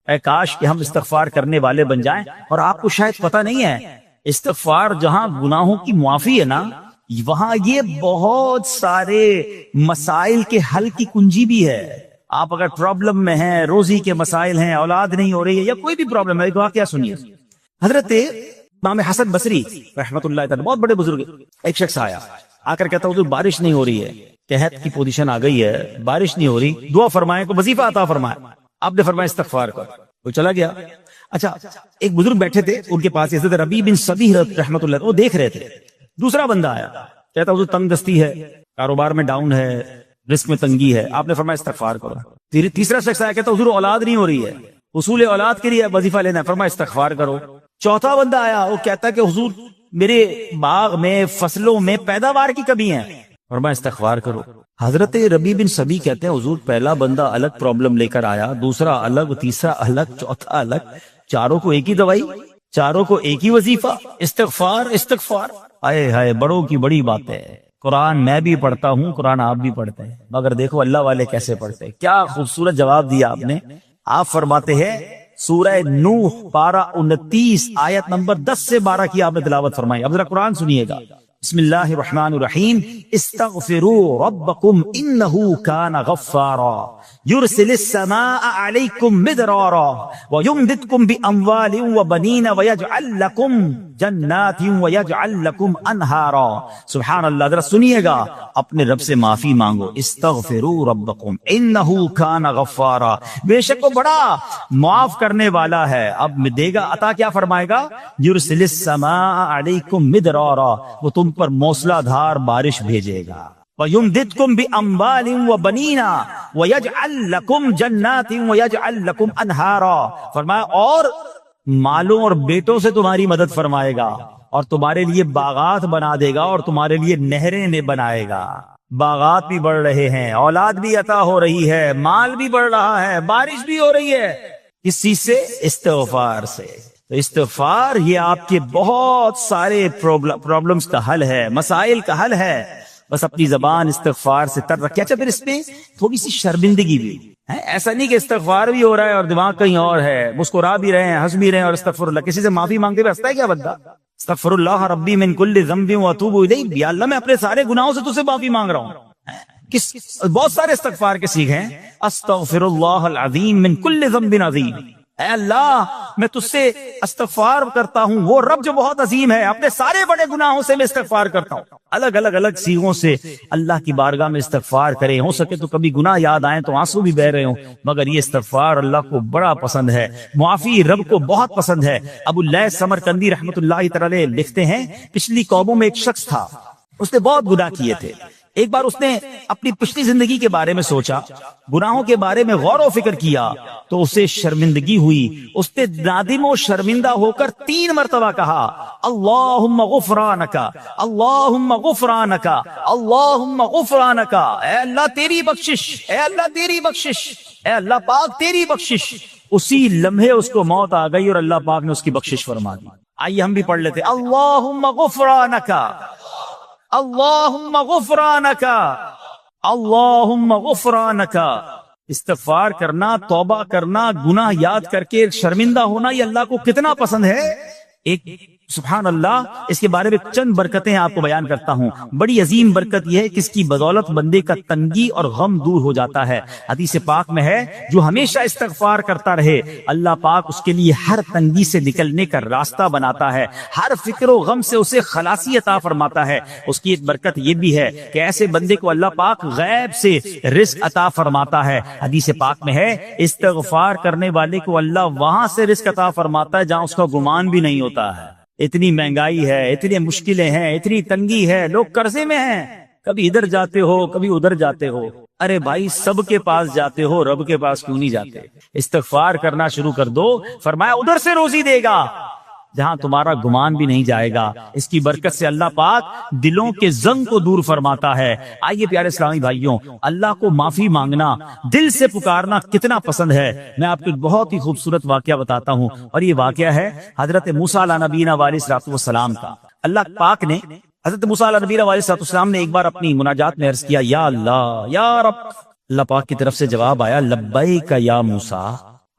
اے کاش کہ ہم استغفار کرنے والے بن جائیں. اور آپ کو شاید پتہ نہیں ہے استغفار جہاں گناہوں کی معافی ہے نا وہاں یہ بہت سارے مسائل کے حل کی کنجی بھی ہے. آپ اگر پرابلم میں ہیں, روزی کے مسائل ہیں, اولاد نہیں ہو رہی ہے یا کوئی بھی پرابلم ہے, ایک واقعہ سنیے. حضرت امام حسن بصری رحمت اللہ تعالی بہت بڑے بزرگ, ایک شخص آ کر کہتا حضور بارش نہیں ہو رہی ہے, قحط کی پوزیشن آ گئی ہے, بارش نہیں ہو رہی, دعا فرمائیں, کو وظیفہ عطا فرمائیں. آپ نے فرمایا استغفار کر, وہ چلا گیا. اچھا ایک بزرگ بیٹھے تھے ان کے پاس حضرت ربیع بن صبیح رحمت اللہ, وہ دیکھ رہے تھے. دوسرا بندہ آیا, کہتا حضور تنگ دستی ہے, کاروبار میں ڈاؤن ہے, رزق میں تنگی ہے. آپ نے فرمایا استغفار کرو. تیسرا شخص آیا, کہتا حضور اولاد نہیں ہو رہی ہے, حصول اولاد کے لیے وظیفہ لینا ہے, فرمایا استغفار کرو. چوتھا بندہ آیا, وہ کہتا ہے کہ حضور میرے باغ میں فصلوں میں پیداوار کی کمی ہے, فرمایا استغفار کرو. حضرت ربیع بن صبیح کہتے ہیں حضور پہلا بندہ الگ پرابلم لے کر آیا, دوسرا الگ, تیسرا الگ, چوتھا الگ, چاروں کو ایک ہی دوائی, چاروں کو ایک ہی وظیفہ, استغفار استغفار. آئے ہائے بڑوں کی بڑی بات ہے. قرآن میں بھی پڑھتا ہوں, قرآن آپ بھی پڑھتے ہیں, مگر دیکھو اللہ والے کیسے پڑھتے ہیں. کیا خوبصورت جواب دیا آپ نے. آپ فرماتے ہیں سورہ نوح پارہ 29 آیت نمبر 10 سے 12 کی آپ نے تلاوت فرمائی. اب ذرا قرآن سنیے گا. بسم اللہ الرحمن الرحیم. استغفروا ربکم انہ کان غفارا یرسل السماء علیکم مدرارا ویمددکم باموال وبنین ویجعل لکم جنات ویجعل لکم انہارا. سبحان اللہ. ذرا سنیے گا, اپنے رب سے معافی مانگو. استغفروا ربکم انہ کان غفارا, بے شک وہ بڑا معاف کرنے والا ہے. اب دے گا عطا, کیا فرمائے گا. یرسل السماء علیکم مدرارا, وہ تم پر موسلا دھار بارش بھیجے گا. وَيُمْدِدْكُمْ بِأَمْوَالٍ وَبَنِينَ وَيَجْعَلْ لَكُمْ جَنَّاتٍ وَيَجْعَلْ لَكُمْ أَنْهَارًا. فرمایا اور مالوں اور بیٹوں سے تمہاری مدد فرمائے گا, اور تمہارے لیے باغات بنا دے گا, اور تمہارے لیے نہریں بنائے گا. باغات بھی بڑھ رہے ہیں, اولاد بھی عطا ہو رہی ہے, مال بھی بڑھ رہا ہے, بارش بھی ہو رہی ہے. کس چیز سے؟ استغفار سے. تو استغفار یہ آپ کے بہت سارے پرابلمز کا حل ہے, مسائل کا حل ہے. بس اپنی زبان استغفار سے تر رکھے. اچھا پھر اس میں تھوڑی سی شرمندگی بھی ہے. ایسا نہیں کہ استغفار بھی ہو رہا ہے اور دماغ کہیں اور ہے, مسکرا بھی رہے ہیں, ہنس بھی رہے ہیں, اور استغفر اللہ, کسی سے معافی مانگتے ہوئے ہنستا ہے کیا بندہ. استغفر اللہ ربی من کل ذنب واتوب الیہ, یا اللہ میں اپنے سارے گناہوں سے تجھ سے معافی مانگ رہا ہوں. بہت سارے استغفار کے سیکھ ہیں. استغفر اللہ العظیم من کل ذنب عظیم, اے اللہ میں تجھ سے استغفار کرتا ہوں, وہ رب جو بہت عظیم ہے, اپنے سارے بڑے گناہوں سے میں استغفار کرتا ہوں. الگ الگ سیغوں سے اللہ کی بارگاہ میں استغفار کریں. ہو سکے تو کبھی گناہ یاد آئیں تو آنسو بھی بہ رہے ہوں, مگر یہ استغفار اللہ کو بڑا پسند ہے, معافی رب کو بہت پسند ہے. ابو اللیث سمرقندی رحمت اللہ تعالی لکھتے ہیں پچھلی قوموں میں ایک شخص تھا, اس نے بہت گناہ کیے تھے. ایک بار اس نے اپنی پچھلی زندگی کے بارے میں سوچا, گناہوں کے بارے میں غور و فکر کیا, تو اسے شرمندگی ہوئی. اس نے نادم و شرمندہ ہو کر 3 مرتبہ کہا اللہم غفرانک اللہم غفرانک اللہم غفرانک, اے اللہ تیری بخشش, اے اللہ تیری بخشش, اے اللہ پاک تیری بخشش. اسی لمحے اس کو موت آ گئی اور اللہ پاک نے اس کی بخشش فرما دی. آئیے ہم بھی پڑھ لیتے اللہم غفرانک اللہم غفرانک اللہم غفرانک. استغفار کرنا, توبہ کرنا, گناہ یاد کر کے شرمندہ ہونا, یہ اللہ کو کتنا پسند ہے. ایک سبحان اللہ, اس کے بارے میں چند برکتیں آپ کو بیان کرتا ہوں. بڑی عظیم برکت یہ ہے کہ اس کی بدولت بندے کا تنگی اور غم دور ہو جاتا ہے. حدیث پاک میں ہے جو ہمیشہ استغفار کرتا رہے اللہ پاک اس کے لیے ہر تنگی سے نکلنے کا راستہ بناتا ہے, ہر فکر و غم سے اسے خلاصی عطا فرماتا ہے. اس کی ایک برکت یہ بھی ہے کہ ایسے بندے کو اللہ پاک غیب سے رزق عطا فرماتا ہے. حدیث پاک میں ہے استغفار کرنے والے کو اللہ وہاں سے رزق عطا فرماتا ہے جہاں اس کا گمان بھی نہیں ہوتا ہے. اتنی مہنگائی ہے, اتنی مشکلیں ہیں, اتنی تنگی ہے, لوگ قرضے میں ہیں, کبھی ادھر جاتے ہو کبھی ادھر جاتے ہو. ارے بھائی سب کے پاس جاتے ہو, رب کے پاس کیوں نہیں جاتے؟ استغفار کرنا شروع کر دو, فرمایا ادھر سے روزی دے گا جہاں تمہارا گمان بھی نہیں جائے گا. اس کی برکت سے اللہ پاک دلوں کے زنگ کو دور فرماتا ہے. آئیے پیارے اسلامی بھائیوں, اللہ کو معافی مانگنا, دل سے پکارنا کتنا پسند ہے. میں آپ کو ایک بہت ہی خوبصورت واقعہ بتاتا ہوں, اور یہ واقعہ ہے حضرت موسیٰ علیہ نبینا علیہ الصلوۃ والسلام کا. اللہ پاک نے حضرت موسیٰ علیہ نبینا علیہ الصلوۃ والسلام نے ایک بار اپنی مناجات میں عرض کیا یا اللہ یا رب. اللہ پاک کی طرف سے جواب آیا لبیک یا موسیٰ,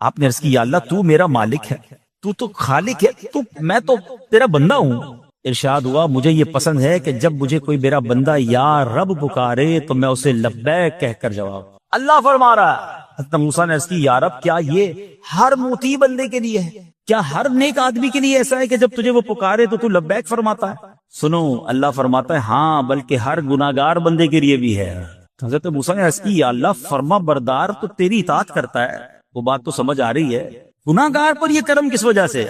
آپ نے عرض کی یا اللہ تو میرا مالک ہے، تو خالق ہے، میں تو تیرا بندہ ہوں۔ ارشاد ہوا مجھے یہ پسند ہے کہ جب مجھے کوئی میرا بندہ یا رب پکارے تو میں اسے لبیک کہہ کر جواب۔ اللہ فرما رہا ہے، حضرت موسیٰ نے عرض کی یا رب کیا یہ ہر موتی بندے کے لیے ہے؟ کیا ہر نیک آدمی کے لیے ایسا ہے کہ جب تجھے وہ پکارے تو لبیک فرماتا ہے؟ سنو، اللہ فرماتا ہے ہاں بلکہ ہر گناہگار بندے کے لیے بھی ہے۔ حضرت موسیٰ نے عرض کی یا اللہ فرما بردار تو تیری اطاعت کرتا ہے، وہ بات تو سمجھ آ رہی ہے، گناہگار پر یہ کرم کس وجہ سے؟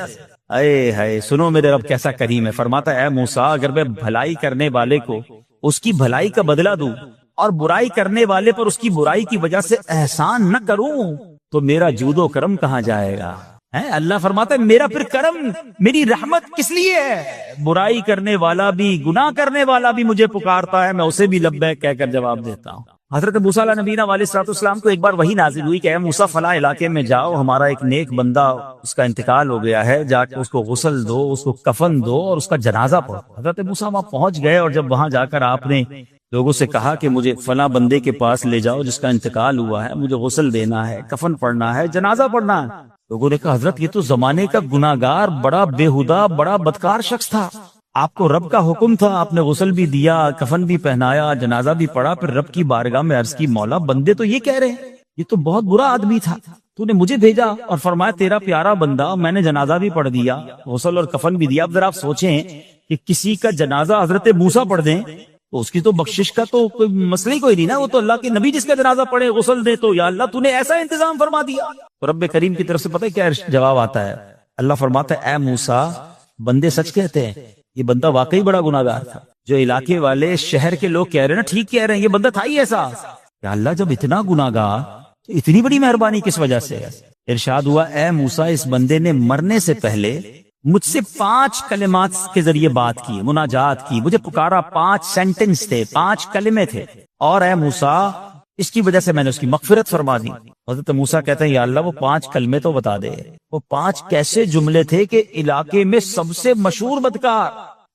اے ہے سنو میرے رب کیسا کریم ہے، فرماتا ہے اے موسیٰ اگر میں بھلائی کرنے والے کو اس کی بھلائی کا بدلہ دوں اور برائی کرنے والے پر اس کی برائی کی وجہ سے احسان نہ کروں تو میرا جود و کرم کہاں جائے گا؟ اللہ فرماتا ہے میرا پھر کرم، میری رحمت کس لیے ہے؟ برائی کرنے والا بھی گناہ کرنے والا بھی مجھے پکارتا ہے، میں اسے بھی لبیک کہہ کر جواب دیتا ہوں۔ حضرت موسیٰ علیہ نبینا علیہ الصلوۃ والسلام کو ایک بار وحی نازل ہوئی کہ اے موسیٰ فلاں علاقے میں جاؤ، ہمارا ایک نیک بندہ اس کا انتقال ہو گیا ہے، جا کے اس کو غسل دو، اس کو کفن دو اور اس کا جنازہ پڑھو۔ حضرت موسیٰ وہاں پہنچ گئے اور جب وہاں جا کر آپ نے لوگوں سے کہا کہ مجھے فلاں بندے کے پاس لے جاؤ جس کا انتقال ہوا ہے، مجھے غسل دینا ہے، کفن پڑھنا ہے، جنازہ پڑھنا ہے، لوگوں نے کہا حضرت یہ تو زمانے کا گناہگار، بڑا بےہودہ، بڑا بدکار شخص تھا، آپ کو رب کا حکم تھا، آپ نے غسل بھی دیا، کفن بھی پہنایا، جنازہ بھی پڑھا، پھر رب کی بارگاہ میں عرض کی مولا بندے تو یہ کہہ رہے ہیں یہ تو بہت برا آدمی تھا، تو نے مجھے بھیجا اور فرمایا تیرا پیارا بندہ، میں نے جنازہ بھی پڑھ دیا، غسل اور کفن بھی دیا۔ اب ذرا آپ سوچیں کہ کسی کا جنازہ حضرت موسیٰ پڑھ دیں تو اس کی تو بخشش کا تو کوئی مسئلہ ہی کوئی نہیں نا، وہ تو اللہ کے نبی جس کا جنازہ پڑھے غسل دے تو یا اللہ تو نے ایسا انتظام فرما دیا۔ تو رب کریم کی طرف سے پتہ ہے کیا جواب آتا ہے؟ اللہ فرماتا ہے اے موسیٰ بندے سچ کہتے ہیں، یہ بندہ واقعی بڑا گناہگار تھا، جو علاقے والے شہر کے لوگ کہہ رہے ہیں نا ٹھیک کہہ رہے ہیں، یہ بندہ تھا ہی ایسا۔ یا اللہ جب اتنا گناہگار تو اتنی بڑی مہربانی کس وجہ سے؟ ارشاد ہوا اے موسیٰ اس بندے نے مرنے سے پہلے مجھ سے 5 کلمات کے ذریعے بات کی، مناجات کی، مجھے پکارا، 5 سینٹنس تھے، 5 کلمے تھے، اور اے موسیٰ اس کی وجہ سے میں نے اس کی مغفرت فرما دی۔ حضرت موسیٰ کہتے ہیں یا اللہ وہ 5 کلمے تو بتا دے، وہ 5 کیسے جملے تھے کہ علاقے میں سب سے مشہور بدکار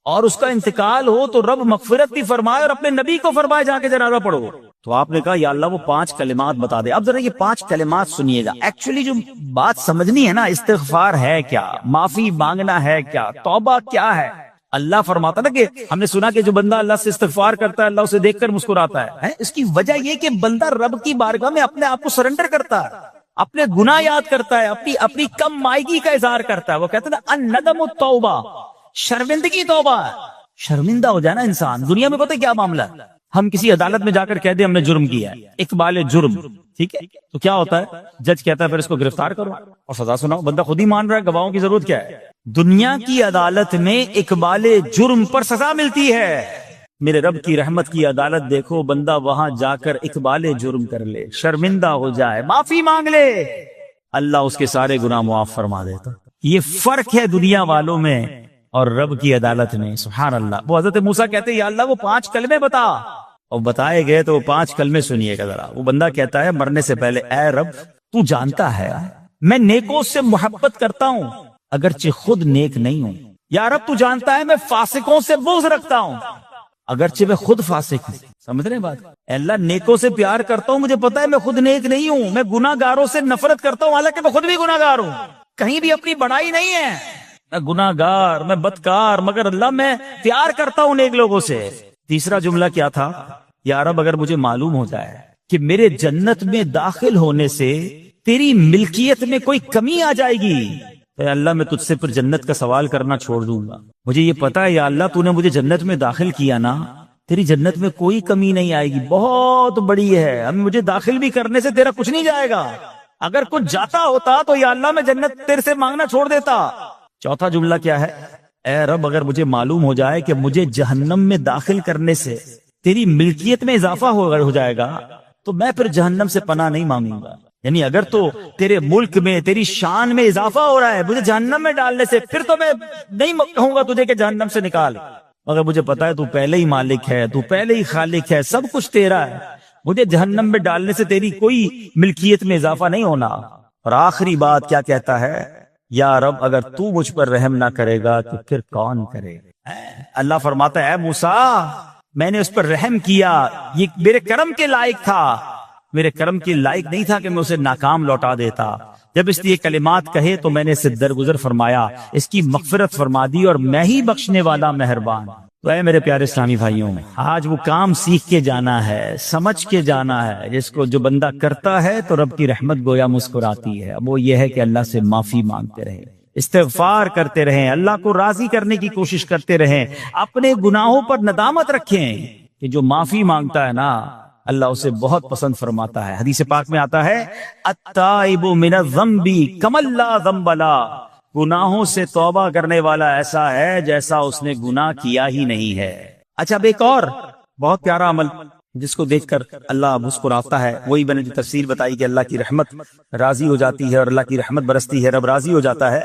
اور اس کا انتقال ہو تو رب مغفرت بھی فرمائے اور اپنے نبی کو فرمائے جا کے جنازہ پڑھو۔ تو آپ نے کہا یا اللہ وہ 5 کلمات بتا دے۔ اب ذرا یہ 5 کلمات سنیے گا، ایکچولی جو بات سمجھنی ہے نا، استغفار ہے کیا، معافی مانگنا ہے کیا، توبہ کیا ہے؟ اللہ فرماتا نا کہ ہم نے سنا کہ جو بندہ اللہ سے استغفار کرتا ہے اللہ اسے دیکھ کر مسکراتا ہے، اس کی وجہ یہ کہ بندہ رب کی بارگاہ میں اپنے آپ کو سرنڈر کرتا ہے، اپنے گناہ یاد کرتا ہے، اپنی کم مائگی کا اظہار کرتا ہے۔ وہ کہتے ہیں نا الندم التوبہ، شرمندگی توبہ ہے۔ شرمندہ ہو جائے نا انسان، دنیا میں پتہ کیا معاملہ ہے، ہم کسی عدالت میں جا کر کہہ دیں ہم نے جرم کیا ہے، اقبال جرم، ٹھیک ہے، تو کیا ہوتا ہے، جج کہتا ہے پھر اس کو گرفتار کرو اور سزا سناؤ، بندہ خود ہی مان رہا ہے، گواہوں کی ضرورت کیا ہے؟ دنیا کی عدالت میں اقبال جرم پر سزا ملتی ہے، میرے رب کی رحمت کی عدالت دیکھو، بندہ وہاں جا کر اقبال جرم کر لے، شرمندہ ہو جائے، معافی مانگ لے، اللہ اس کے سارے گناہ معاف فرما دیتا۔ یہ فرق ہے دنیا والوں میں اور رب کی عدالت میں، سبحان اللہ۔ وہ حضرت موسیٰ کہتے ہیں یا اللہ وہ 5 کلمے بتا، اور بتائے گئے تو وہ 5 کلمے سنیے گا ذرا۔ وہ بندہ کہتا ہے مرنے سے پہلے اے رب تو جانتا ہے میں نیکوں سے محبت کرتا ہوں اگرچہ خود نیک نہیں ہوں، یا رب تو جانتا ہے میں فاسقوں سے بغض رکھتا ہوں اگرچہ میں خود فاسق ہوں۔ سمجھ رہے ہیں بات؟ اے اللہ نیکوں سے پیار کرتا ہوں، مجھے پتا ہے میں خود نیک نہیں ہوں، میں گناہ گاروں سے نفرت کرتا ہوں حالانکہ میں خود بھی گناہ گار ہوں، کہیں بھی اپنی بڑائی نہیں ہے، میں گناہ گار، میں بدکار، مگر اللہ میں پیار کرتا ہوں نیک لوگوں سے۔ تیسرا جملہ کیا تھا؟ یا رب اگر مجھے معلوم ہو جائے کہ میرے جنت میں داخل ہونے سے تیری ملکیت میں کوئی کمی آ جائے گی تو اے اللہ میں تجھ سے پھر جنت کا سوال کرنا چھوڑ دوں گا۔ مجھے یہ پتا ہے یا اللہ تو نے مجھے جنت میں داخل کیا نا، تیری جنت میں کوئی کمی نہیں آئے گی، بہت بڑی ہے، ہم مجھے داخل بھی کرنے سے تیرا کچھ نہیں جائے گا، اگر کچھ جاتا ہوتا تو یا اللہ میں جنت تیرے سے مانگنا چھوڑ دیتا۔ چوتھا جملہ کیا ہے؟ اے رب اگر مجھے معلوم ہو جائے کہ مجھے جہنم میں داخل کرنے سے تیری ملکیت میں اضافہ ہو جائے گا تو میں پھر جہنم سے پناہ نہیں مانگوں گا، یعنی اگر تو تیرے ملک میں تیری شان میں اضافہ ہو رہا ہے مجھے جہنم میں ڈالنے سے، پھر تو میں نہیں کہوں گا تجھے کہ جہنم سے نکال، مگر مجھے پتا ہے تو پہلے ہی مالک ہے، تو پہلے ہی خالق ہے، سب کچھ تیرا ہے، مجھے جہنم میں ڈالنے سے تیری کوئی ملکیت میں اضافہ نہیں ہونا۔ اور آخری بات کیا کہتا ہے؟ یا رب اگر تو مجھ پر رحم نہ کرے گا تو پھر کون کرے گا؟ اللہ فرماتا ہے اے موسیٰ میں نے اس پر رحم کیا، یہ میرے کرم کے لائق تھا، میرے کرم کے لائق نہیں تھا کہ میں اسے ناکام لوٹا دیتا۔ جب اس نے یہ کلمات کہے تو میں نے اسے درگزر فرمایا، اس کی مغفرت فرما دی، اور میں ہی بخشنے والا مہربان۔ تو اے میرے پیارے اسلامی بھائیوں، آج وہ کام سیکھ کے جانا ہے، سمجھ کے جانا ہے، جس کو جو بندہ کرتا ہے تو رب کی رحمت گویا مسکراتی ہے۔ اب وہ یہ ہے کہ اللہ سے معافی مانگتے رہے، استغفار کرتے رہیں، اللہ کو راضی کرنے کی کوشش کرتے رہیں، اپنے گناہوں پر ندامت رکھیں کہ جو معافی مانگتا ہے نا اللہ اسے بہت پسند فرماتا ہے۔ حدیث پاک میں آتا ہے التائب من الذنب کمن لا ذنب له، گناہوں سے توبہ کرنے والا ایسا ہے جیسا اس نے گناہ کیا ہی نہیں ہے۔ اچھا، اب ایک اور بہت پیارا عمل جس کو دیکھ کر اللہ مسکراتا ہے، وہی میں نے جو تفسیر بتائی کہ اللہ کی رحمت راضی ہو جاتی ہے اور اللہ کی رحمت برستی ہے، رب راضی ہو جاتا ہے۔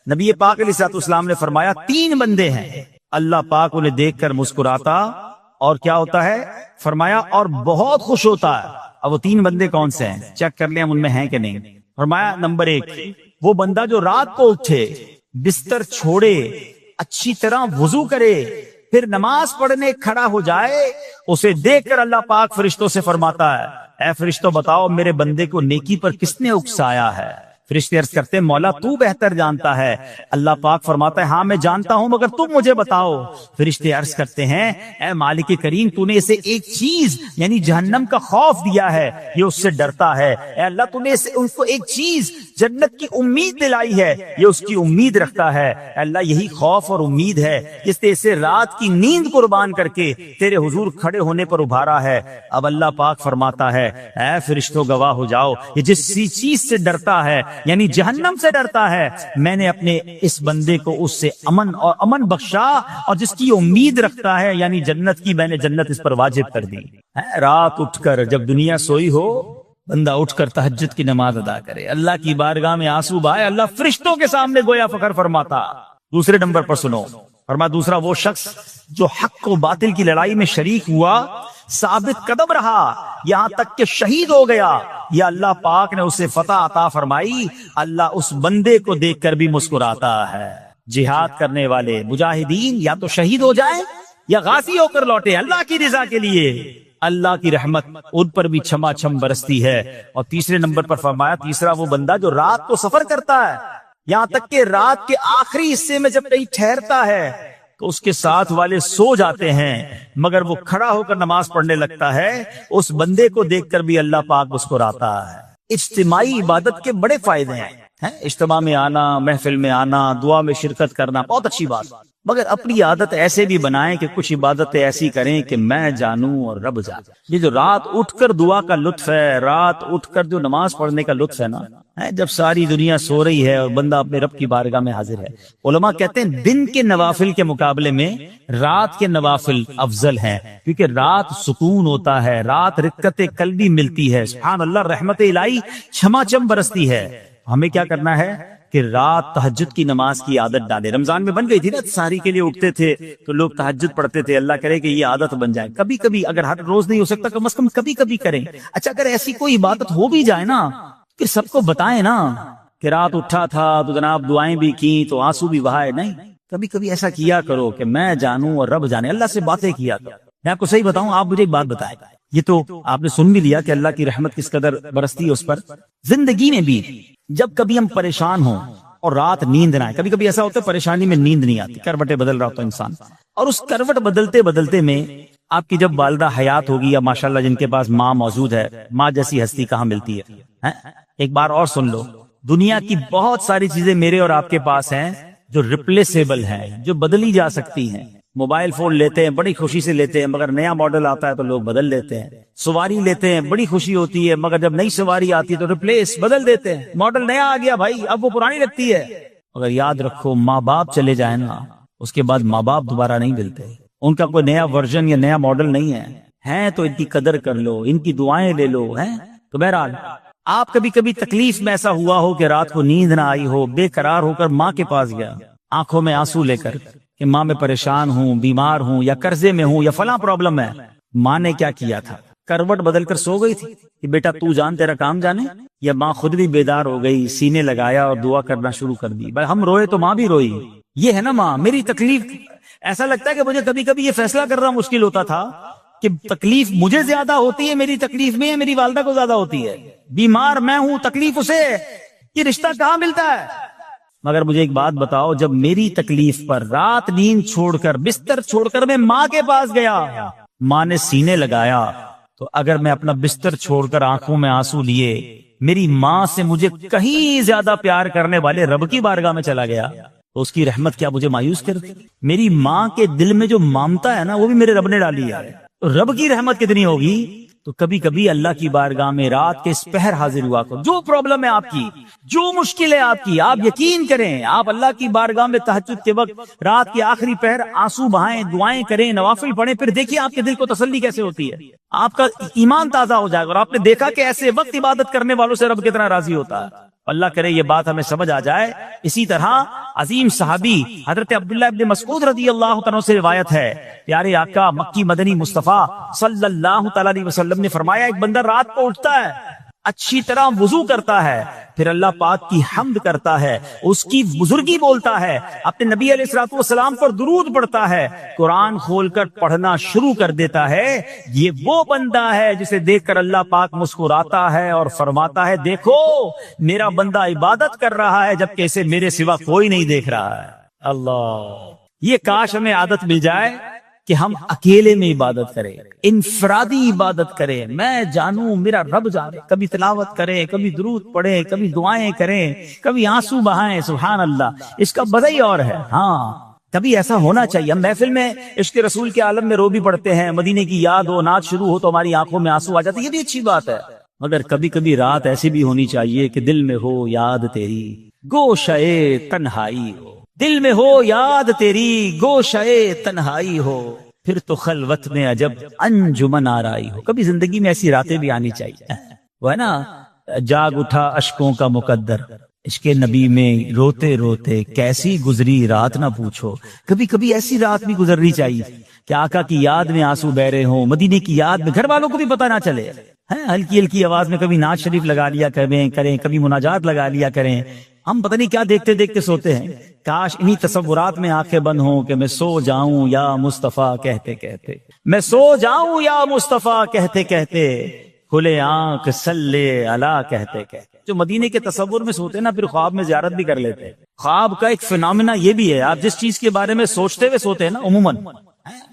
نبی پاک علیہ الصلوۃ والسلام نے فرمایا 3 بندے ہیں اللہ پاک انہیں دیکھ کر مسکراتا اور کیا ہوتا ہے، فرمایا اور بہت خوش ہوتا ہے۔ اب وہ 3 بندے کون سے ہیں، چیک کر لیں ہم ان میں ہیں کہ نہیں۔ فرمایا نمبر 1 وہ بندہ جو رات کو اٹھے، بستر چھوڑے، اچھی طرح وضو کرے، پھر نماز پڑھنے کھڑا ہو جائے، اسے دیکھ کر اللہ پاک فرشتوں سے فرماتا ہے اے فرشتوں بتاؤ میرے بندے کو نیکی پر کس نے اکسایا ہے؟ فرشتے عرض کرتے ہیں مولا تو بہتر جانتا ہے۔ اللہ پاک فرماتا ہے ہاں میں جانتا ہوں مگر تم مجھے بتاؤ۔ فرشتے عرض کرتے ہیں اے مالک کریم تو نے اسے ایک چیز یعنی جہنم کا خوف دیا ہے، یہ اس سے ڈرتا ہے۔ اے اللہ تو نے ان کو ایک چیز جنت کی امید دلائی ہے، یہ اس کی امید رکھتا ہے۔ اے اللہ یہی خوف اور امید ہے جس نے اسے رات کی نیند قربان کر کے تیرے حضور کھڑے ہونے پر ابھارا ہے۔ اب اللہ پاک فرماتا ہے اے فرشتوں گواہ ہو جاؤ، یہ جس چیز سے ڈرتا ہے یعنی جہنم سے ڈرتا ہے، میں نے اپنے اس بندے کو اس سے امن بخشا، اور جس کی امید رکھتا ہے یعنی جنت کی، میں نے جنت اس پر واجب کر دی۔ رات اٹھ کر جب دنیا سوئی ہو بندہ اٹھ کر تہجد کی نماز ادا کرے، اللہ کی بارگاہ میں آنسو بہائے، اللہ فرشتوں کے سامنے گویا فخر فرماتا۔ دوسرے نمبر پر سنو، فرمایا دوسرا وہ شخص جو حق و باطل کی لڑائی میں شریک ہوا، ثابت قدم رہا یہاں تک کہ شہید ہو گیا، یا اللہ پاک نے اسے فتح عطا فرمائی، اللہ اس بندے کو دیکھ کر بھی مسکراتا ہے۔ جہاد کرنے والے مجاہدین یا تو شہید ہو جائیں یا غازی ہو کر لوٹے اللہ کی رضا کے لیے، اللہ کی رحمت ان پر بھی چھما چھم برستی ہے۔ اور تیسرے نمبر پر فرمایا تیسرا وہ بندہ جو رات کو سفر کرتا ہے، یہاں تک کہ رات کے آخری حصے میں جب کہیں ٹھہرتا ہے تو اس کے ساتھ والے سو جاتے ہیں مگر وہ کھڑا ہو کر نماز پڑھنے لگتا ہے، اس بندے کو دیکھ کر بھی اللہ پاک مسکراتا ہے۔ اجتماعی عبادت کے بڑے فائدے ہیں، اجتماع میں آنا، محفل میں آنا، دعا میں شرکت کرنا بہت اچھی بات، مگر اپنی عادت ایسے بھی بنائیں کہ کچھ عبادتیں ایسی کریں کہ میں جانوں اور رب جانے۔ یہ جو رات اٹھ کر دعا کا لطف ہے، رات اٹھ کر جو نماز پڑھنے کا لطف ہے نا، جب ساری دنیا سو رہی ہے اور بندہ اپنے رب کی بارگاہ میں حاضر ہے۔ علماء کہتے ہیں دن کے نوافل کے مقابلے میں رات کے نوافل افضل ہیں، کیونکہ رات سکون ہوتا ہے، رات رقت قلبی ملتی ہے، سبحان اللہ، رحمت الہی چھما چھم برستی ہے۔ ہمیں کیا کرنا ہے کہ رات تہجد کی نماز کی عادت ڈالے۔ رمضان میں بن گئی تھی نا، سحری کے لیے اٹھتے تھے تو لوگ تہجد پڑھتے تھے، اللہ کرے کہ یہ عادت بن جائے، کبھی کبھی، اگر ہر روز نہیں ہو سکتا کم از کم کبھی کبھی کریں۔ اچھا اگر ایسی کوئی عبادت ہو بھی جائے نا کہ سب کو بتائیں نا کہ رات اٹھا تھا تو جناب دعائیں بھی کی تو آنسو بھی بہائے، نہیں، کبھی کبھی ایسا کیا کرو کہ میں جانوں اور رب جانے، اللہ سے باتیں کیا کرو۔ میں آپ کو صحیح بتاؤں، آپ مجھے ایک بات بتائیں، یہ تو آپ نے سن بھی لیا کہ اللہ کی رحمت کس قدر برستی ہے اس پر۔ زندگی میں بھی جب کبھی ہم پریشان ہوں اور رات نیند نہ آئے، کبھی کبھی ایسا ہوتا ہے پریشانی میں نیند نہیں آتی، کروٹیں بدل رہا ہوتا ہے انسان، اور اس کروٹ بدلتے بدلتے میں آپ کی جب والدہ حیات ہوگی یا ماشاءاللہ جن کے پاس ماں موجود ہے، ماں جیسی ہستی کہاں ملتی ہے۔ ایک بار اور سن لو، دنیا کی بہت ساری چیزیں میرے اور آپ کے پاس ہیں جو ریپلیسیبل ہیں، جو بدلی جا سکتی ہیں۔ موبائل فون لیتے ہیں بڑی خوشی سے لیتے ہیں، مگر نیا ماڈل آتا ہے تو لوگ بدل لیتے ہیں۔ سواری لیتے ہیں بڑی خوشی ہوتی ہے، مگر جب نئی سواری آتی ہے تو ریپلیس بدل دیتے ہیں، ماڈل نیا آ گیا بھائی اب وہ پرانی لگتی ہے۔ مگر یاد رکھو ماں باپ چلے جائیں نا، اس کے بعد ماں باپ دوبارہ نہیں ملتے، ان کا کوئی نیا ورژن یا نیا ماڈل نہیں ہے تو ان کی قدر کر لو، ان کی دعائیں لے لو۔ تو بہرحال آپ کبھی کبھی تکلیف میں ایسا ہوا ہو کہ رات کو نیند نہ آئی ہو، بے قرار ہو کر ماں کے پاس گیا، آنکھوں میں آنسو لے کر کہ ماں میں پریشان ہوں، بیمار ہوں، یا قرضے میں ہوں، یا فلاں پرابلم ہے۔ ماں نے کیا کیا تھا؟ کروٹ بدل کر سو گئی تھی کہ بیٹا تو جان تیرا کام جانے، یا ماں خود بھی بیدار ہو گئی، سینے لگایا اور دعا کرنا شروع کر دی؟ بھائی ہم روئے تو ماں بھی روئی، یہ ہے نا ماں۔ میری تکلیف، ایسا لگتا ہے کہ مجھے کبھی کبھی یہ فیصلہ کرنا مشکل ہوتا تھا کہ تکلیف مجھے زیادہ ہوتی ہے میری تکلیف میں، یا میری والدہ کو زیادہ ہوتی ہے؟ بیمار میں ہوں، تکلیف اسے، یہ رشتہ کہاں ملتا ہے؟ مگر مجھے ایک بات بتاؤ، جب میری تکلیف پر رات نیند چھوڑ کر بستر چھوڑ کر میں ماں کے پاس گیا، ماں نے سینے لگایا، تو اگر میں اپنا بستر چھوڑ کر آنکھوں میں آنسو لیے میری ماں سے مجھے کہیں زیادہ پیار کرنے والے رب کی بارگاہ میں چلا گیا تو اس کی رحمت کیا مجھے مایوس کرتی؟ میری ماں کے دل میں جو ممتا ہے نا وہ بھی میرے رب نے ڈالی ہے، رب کی رحمت کتنی ہوگی؟ تو کبھی کبھی اللہ کی بارگاہ میں رات کے اس پہر حاضر ہوا کرو، جو پرابلم ہے آپ کی، جو مشکل ہے آپ کی، آپ یقین کریں، آپ اللہ کی بارگاہ میں تہجد کے وقت رات کے آخری پہر آنسو بہائیں، دعائیں کریں، نوافل پڑھیں، پھر دیکھیے آپ کے دل کو تسلی کیسے ہوتی ہے، آپ کا ایمان تازہ ہو جائے گا، اور آپ نے دیکھا کہ ایسے وقت عبادت کرنے والوں سے رب کتنا راضی ہوتا ہے۔ اللہ کرے یہ بات ہمیں سمجھ آ جائے۔ اسی طرح عظیم صحابی حضرت عبداللہ ابن مسعود رضی اللہ تعالیٰ سے روایت ہے، پیارے آقا مکی مدنی مصطفیٰ صلی اللہ تعالیٰ علیہ وسلم نے فرمایا، ایک بندہ رات کو اٹھتا ہے، اچھی طرح وضو کرتا ہے، پھر اللہ پاک کی حمد کرتا ہے، اس کی بزرگی بولتا ہے، اپنے نبی علیہ الصلوۃ والسلام پر درود پڑھتا ہے، قرآن کھول کر پڑھنا شروع کر دیتا ہے، یہ وہ بندہ ہے جسے دیکھ کر اللہ پاک مسکراتا ہے اور فرماتا ہے، دیکھو میرا بندہ عبادت کر رہا ہے جبکہ اسے میرے سوا کوئی نہیں دیکھ رہا ہے۔ اللہ، یہ کاش ہمیں عادت مل جائے کہ ہم اکیلے میں عبادت کریں، انفرادی عبادت کریں، میں جانوں میرا رب جانے، کبھی تلاوت کریں، کبھی درود پڑھیں، کبھی دعائیں کریں، کبھی آنسو بہائیں، سبحان اللہ، اس کا مزہ ہی اور ہے۔ ہاں کبھی ایسا ہونا چاہیے، ہم محفل میں عشق رسول کے عالم میں رو بھی پڑھتے ہیں، مدینے کی یاد ہو، نعت شروع ہو تو ہماری آنکھوں میں آنسو آ جاتے ہیں، یہ بھی اچھی بات ہے، مگر کبھی کبھی رات ایسی بھی ہونی چاہیے کہ دل میں ہو یاد تیری گوشے تنہائی ہو، دل میں ہو یاد تیری گوشے تنہائی ہو، پھر تو خلوت میں عجب انجمن آرائی ہو۔ کبھی زندگی میں ایسی راتیں بھی آنی چاہیے، وہ ہے نا، جاگ اٹھا اشکوں کا مقدر، عشق نبی میں روتے روتے کیسی گزری رات نہ پوچھو۔ کبھی کبھی ایسی رات بھی گزرنی چاہیے کہ آقا کی یاد میں آنسو بہ رہے ہوں، مدینے کی یاد میں، گھر والوں کو بھی پتہ نہ چلے، ہلکی ہلکی آواز میں کبھی نعت شریف لگا لیا کریں، کبھی مناجات لگا لیا کریں، ہم پتہ نہیں کیا دیکھتے دیکھتے سوتے ہیں۔ کاش انہی تصورات میں آنکھیں بند ہوں کہ میں سو جاؤں یا مصطفیٰ کہتے کہتے، میں سو جاؤں یا مصطفیٰ کہتے کہتے، کھلے آنکھ صلی علی کہتے کہتے۔ جو مدینے کے تصور میں سوتے ہیں نا، پھر خواب میں زیارت بھی کر لیتے ہیں۔ خواب کا ایک فینومینا یہ بھی ہے، آپ جس چیز کے بارے میں سوچتے ہوئے سوتے ہیں نا، عموماً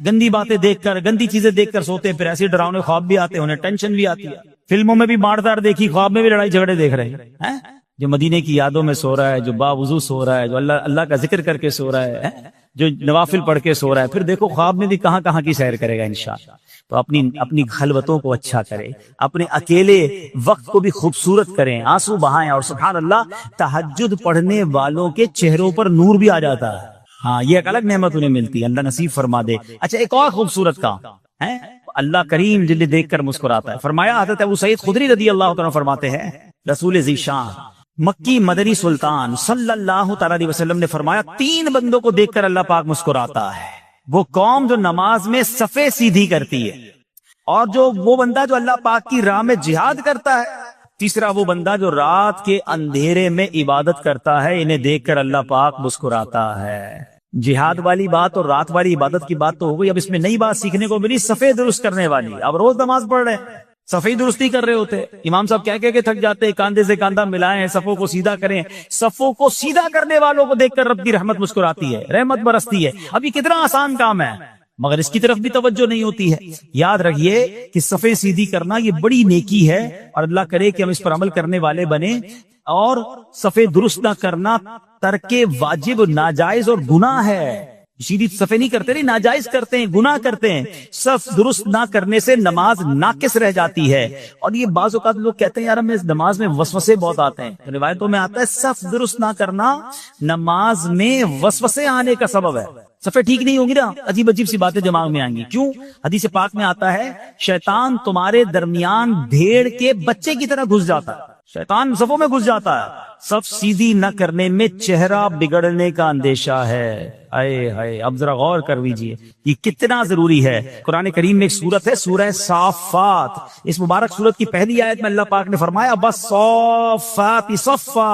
گندی باتیں دیکھ کر، گندی چیزیں دیکھ کر سوتے ہیں، پھر ایسے ڈراؤنے خواب بھی آتے ہیں، انہیں ٹینشن بھی آتی ہے۔ فلموں میں بھی مار دار دیکھی، خواب میں بھی لڑائی جھگڑے دیکھ رہے ہیں۔ جو مدینے کی یادوں میں سو رہا ہے، جو باوضو سو رہا ہے، جو اللہ کا ذکر کر کے سو رہا ہے، جو نوافل پڑھ کے سو رہا ہے، پھر دیکھو خواب میں بھی کہاں کہاں کی سیر کرے گا انشاءاللہ۔ تو اپنی خلوتوں کو اچھا کرے، اپنے اکیلے وقت کو بھی خوبصورت کریں، آنسو بہائیں، اور سبحان اللہ تہجد پڑھنے والوں کے چہروں پر نور بھی آ جاتا ہے۔ ہاں یہ ایک الگ نعمت انہیں ملتی ہے، اللہ نصیب فرما دے۔ اچھا ایک اور خوبصورت کام ہے، اللہ کریم جلدی دیکھ کر مسکراتا ہے۔ فرمایا حضرت ابو سعید خدری رضی اللہ تعالیٰ فرماتے ہیں، رسول ذیشان مکی مدنی سلطان صلی اللہ تعالیٰ علیہ وسلم نے فرمایا، 3 بندوں کو دیکھ کر اللہ پاک مسکراتا ہے۔ وہ قوم جو نماز میں صفیں سیدھی کرتی ہے، اور وہ بندہ جو اللہ پاک کی راہ میں جہاد کرتا ہے، تیسرا وہ بندہ جو رات کے اندھیرے میں عبادت کرتا ہے، انہیں دیکھ کر اللہ پاک مسکراتا ہے۔ جہاد والی بات اور رات والی عبادت کی بات تو ہو گئی، اب اس میں نئی بات سیکھنے کو ملی، صفیں درست کرنے والی۔ اب روز نماز پڑھ رہے ہیں، صفیں درستی کر رہے ہوتے، امام صاحب کہہ کے تھک جاتے، کاندھے سے کاندھا ملائیں، صفوں کو سیدھا کریں۔ صفوں کو سیدھا کرنے والوں کو دیکھ کر رب کی رحمت مسکراتی ہے، رحمت برستی ہے۔ اب یہ کتنا آسان کام ہے، مگر اس کی طرف بھی توجہ نہیں ہوتی ہے۔ یاد رکھیے کہ صفیں سیدھی کرنا یہ بڑی نیکی ہے، اور اللہ کرے کہ ہم اس پر عمل کرنے والے بنیں۔ اور صفیں درست نہ کرنا ترک واجب، ناجائز اور گناہ ہے۔ سیدھی صفیں نہیں کرتے، نہیں ناجائز کرتے ہیں، گناہ کرتے ہیں۔ صف درست نہ کرنے سے نماز ناقص رہ جاتی ہے۔ اور یہ بعض اوقات لوگ کہتے ہیں یار ہمیں نماز میں وسوسے بہت آتے ہیں، روایتوں میں آتا ہے صف درست نہ کرنا نماز میں وسوسے آنے کا سبب ہے۔ صفیں ٹھیک نہیں ہوگی نا، عجیب عجیب سی باتیں دماغ میں آئیں گی۔ کیوں؟ حدیث پاک میں آتا ہے شیطان تمہارے درمیان بھیڑ کے بچے کی طرح گھس جاتا ہے، شیطان صفوں میں گھس جاتا ہے۔ صف سیدھی نہ کرنے میں چہرہ بگڑنے کا اندیشہ ہے۔ اے ہائے، اب ذرا غور کر لیجیے یہ کتنا ضروری ہے۔ قرآن کریم میں ایک سورت ہے سورہ صافات، اس مبارک سورت کی پہلی آیت میں اللہ پاک نے فرمایا بس صافات صفا،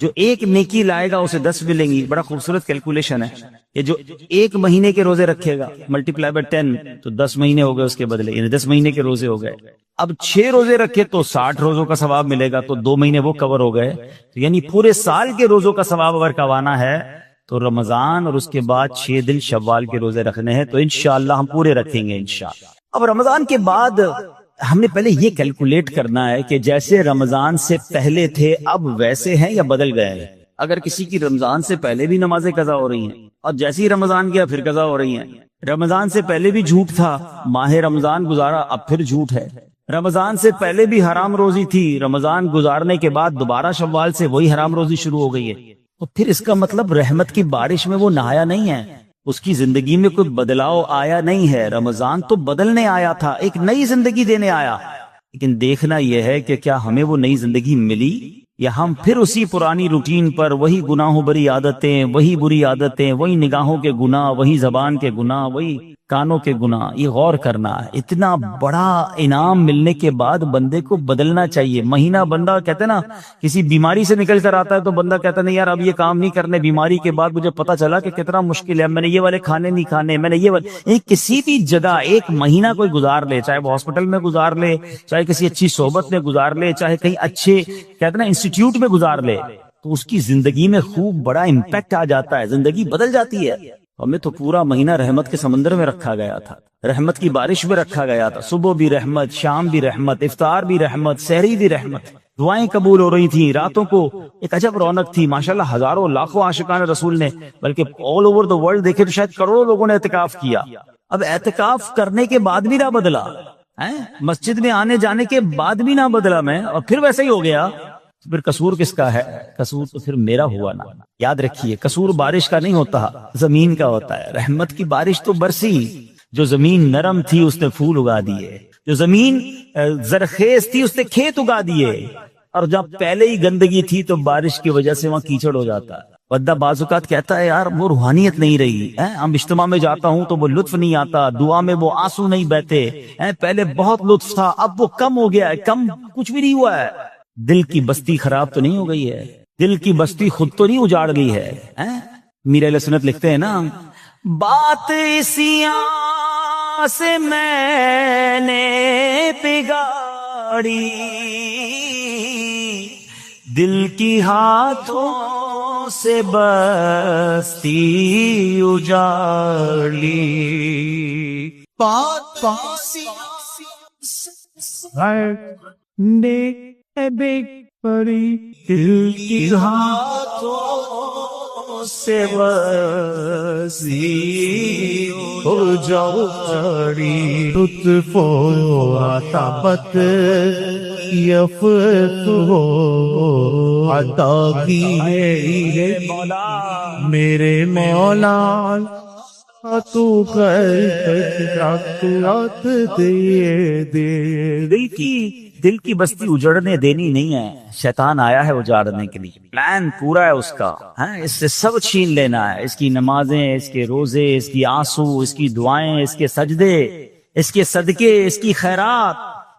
جو ایک نیکی لائے گا اسے 10 ملیں گی. بڑا خوبصورت کیلکولیشن ہے کہ جو ایک مہینے کے روزے رکھے گا ملٹیپلائی بائی 10 تو 10 مہینے ہو گئے اس کے بدلے، یعنی 10 مہینے کے روزے ہو گئے. اب 6 روزے رکھے تو 60 روزوں کا ثواب ملے گا، تو 2 مہینے وہ کور ہو گئے. تو یعنی پورے سال کے روزوں کا ثواب اگر کمانا ہے تو رمضان اور اس کے بعد 6 دن شوال کے روزے رکھنے ہیں. تو انشاءاللہ ہم پورے رکھیں گے انشاءاللہ. اب رمضان کے بعد ہم نے پہلے یہ کیلکولیٹ کرنا ہے کہ جیسے رمضان سے پہلے تھے اب ویسے ہیں یا بدل گئے ہیں. اگر کسی کی رمضان سے پہلے بھی نمازیں قضا ہو رہی ہیں اور جیسے ہی رمضان گیا پھر قضا ہو رہی ہیں، رمضان سے پہلے بھی جھوٹ تھا، ماہ رمضان گزارا اب پھر جھوٹ ہے، رمضان سے پہلے بھی حرام روزی تھی، رمضان گزارنے کے بعد دوبارہ شوال سے وہی حرام روزی شروع ہو گئی ہے، تو پھر اس کا مطلب رحمت کی بارش میں وہ نہایا نہیں ہے، اس کی زندگی میں کوئی بدلاؤ آیا نہیں ہے. رمضان تو بدلنے آیا تھا، ایک نئی زندگی دینے آیا، لیکن دیکھنا یہ ہے کہ کیا ہمیں وہ نئی زندگی ملی یا ہم پھر اسی پرانی روٹین پر، وہی گناہوں بری عادتیں، وہی بری عادتیں، وہی نگاہوں کے گناہ، وہی زبان کے گناہ، وہی کانوں کے گناہ. یہ غور کرنا ہے. اتنا بڑا انعام ملنے کے بعد بندے کو بدلنا چاہیے. مہینہ بندہ کہتے ہیں نا کسی بیماری سے نکل کر آتا ہے تو بندہ کہتا نہیں یار اب یہ کام نہیں کرنے، بیماری کے بعد مجھے پتا چلا کہ کتنا مشکل ہے، میں نے یہ والے کھانے نہیں کھانے، میں نے یہ والے. کسی بھی جگہ ایک مہینہ کوئی گزار لے، چاہے وہ ہاسپٹل میں گزار لے، چاہے کسی اچھی صحبت میں گزار لے، چاہے کہیں اچھے کہتے ہیں نا انسٹیٹیوٹ میں گزار لے، تو اس کی زندگی میں خوب بڑا امپیکٹ آ جاتا ہے، زندگی بدل جاتی ہے. ہمیں تو پورا مہینہ رحمت کے سمندر میں رکھا گیا تھا، رحمت کی بارش میں رکھا گیا تھا. صبح بھی رحمت، شام بھی رحمت، افطار بھی رحمت، سحری بھی رحمت، دعائیں قبول ہو رہی تھیں، راتوں کو ایک عجب رونق تھی. ماشاءاللہ ہزاروں لاکھوں عاشقان رسول نے، بلکہ آل اوور دا ورلڈ دیکھے تو شاید کروڑوں لوگوں نے اعتکاف کیا. اب اعتکاف کرنے کے بعد بھی نہ بدلا، مسجد میں آنے جانے کے بعد بھی نہ بدلا میں، اور پھر ویسا ہی ہو گیا، پھر قصور کس کا ہے؟ قصور تو پھر میرا ہوا نا. یاد رکھیے قصور بارش کا نہیں ہوتا، زمین کا ہوتا ہے. رحمت کی بارش تو برسی، جو زمین نرم تھی اس نے پھول اگا دیے، جو زمین زرخیز تھی اس نے کھیت اگا دیے، اور جب پہلے ہی گندگی تھی تو بارش کی وجہ سے وہاں کیچڑ ہو جاتا ہے. بندہ بعض اوقات کہتا ہے یار وہ روحانیت نہیں رہی، ہم اجتماع میں جاتا ہوں تو وہ لطف نہیں آتا، دعا میں وہ آنسو نہیں بہتے، پہلے بہت لطف تھا اب وہ کم ہو گیا ہے. کم کچھ بھی نہیں ہوا ہے. دل کی بستی خراب تو نہیں ہو گئی ہے، دل کی بستی خود تو نہیں اجاڑ گئی ہے. میرے اہل سنت لکھتے ہیں نا، بات اسی سے میں نے بگاڑی، دل کی ہاتھوں سے بستی اجاڑی. بات پری دل کی ہاتھوں سے بستی اجاڑی. لطف و عطابت یفت و عطا کی میرے مولا، تو دل کی بستی اجڑنے دینی نہیں ہے. شیطان آیا ہے اجاڑنے کے لیے، پلان پورا ہے اس کا. اس سے سب چھین لینا ہے، اس کی نمازیں، اس کے روزے، اس کی آنسو، اس کی دعائیں، اس کے سجدے، اس کے صدقے، اس کی خیرات،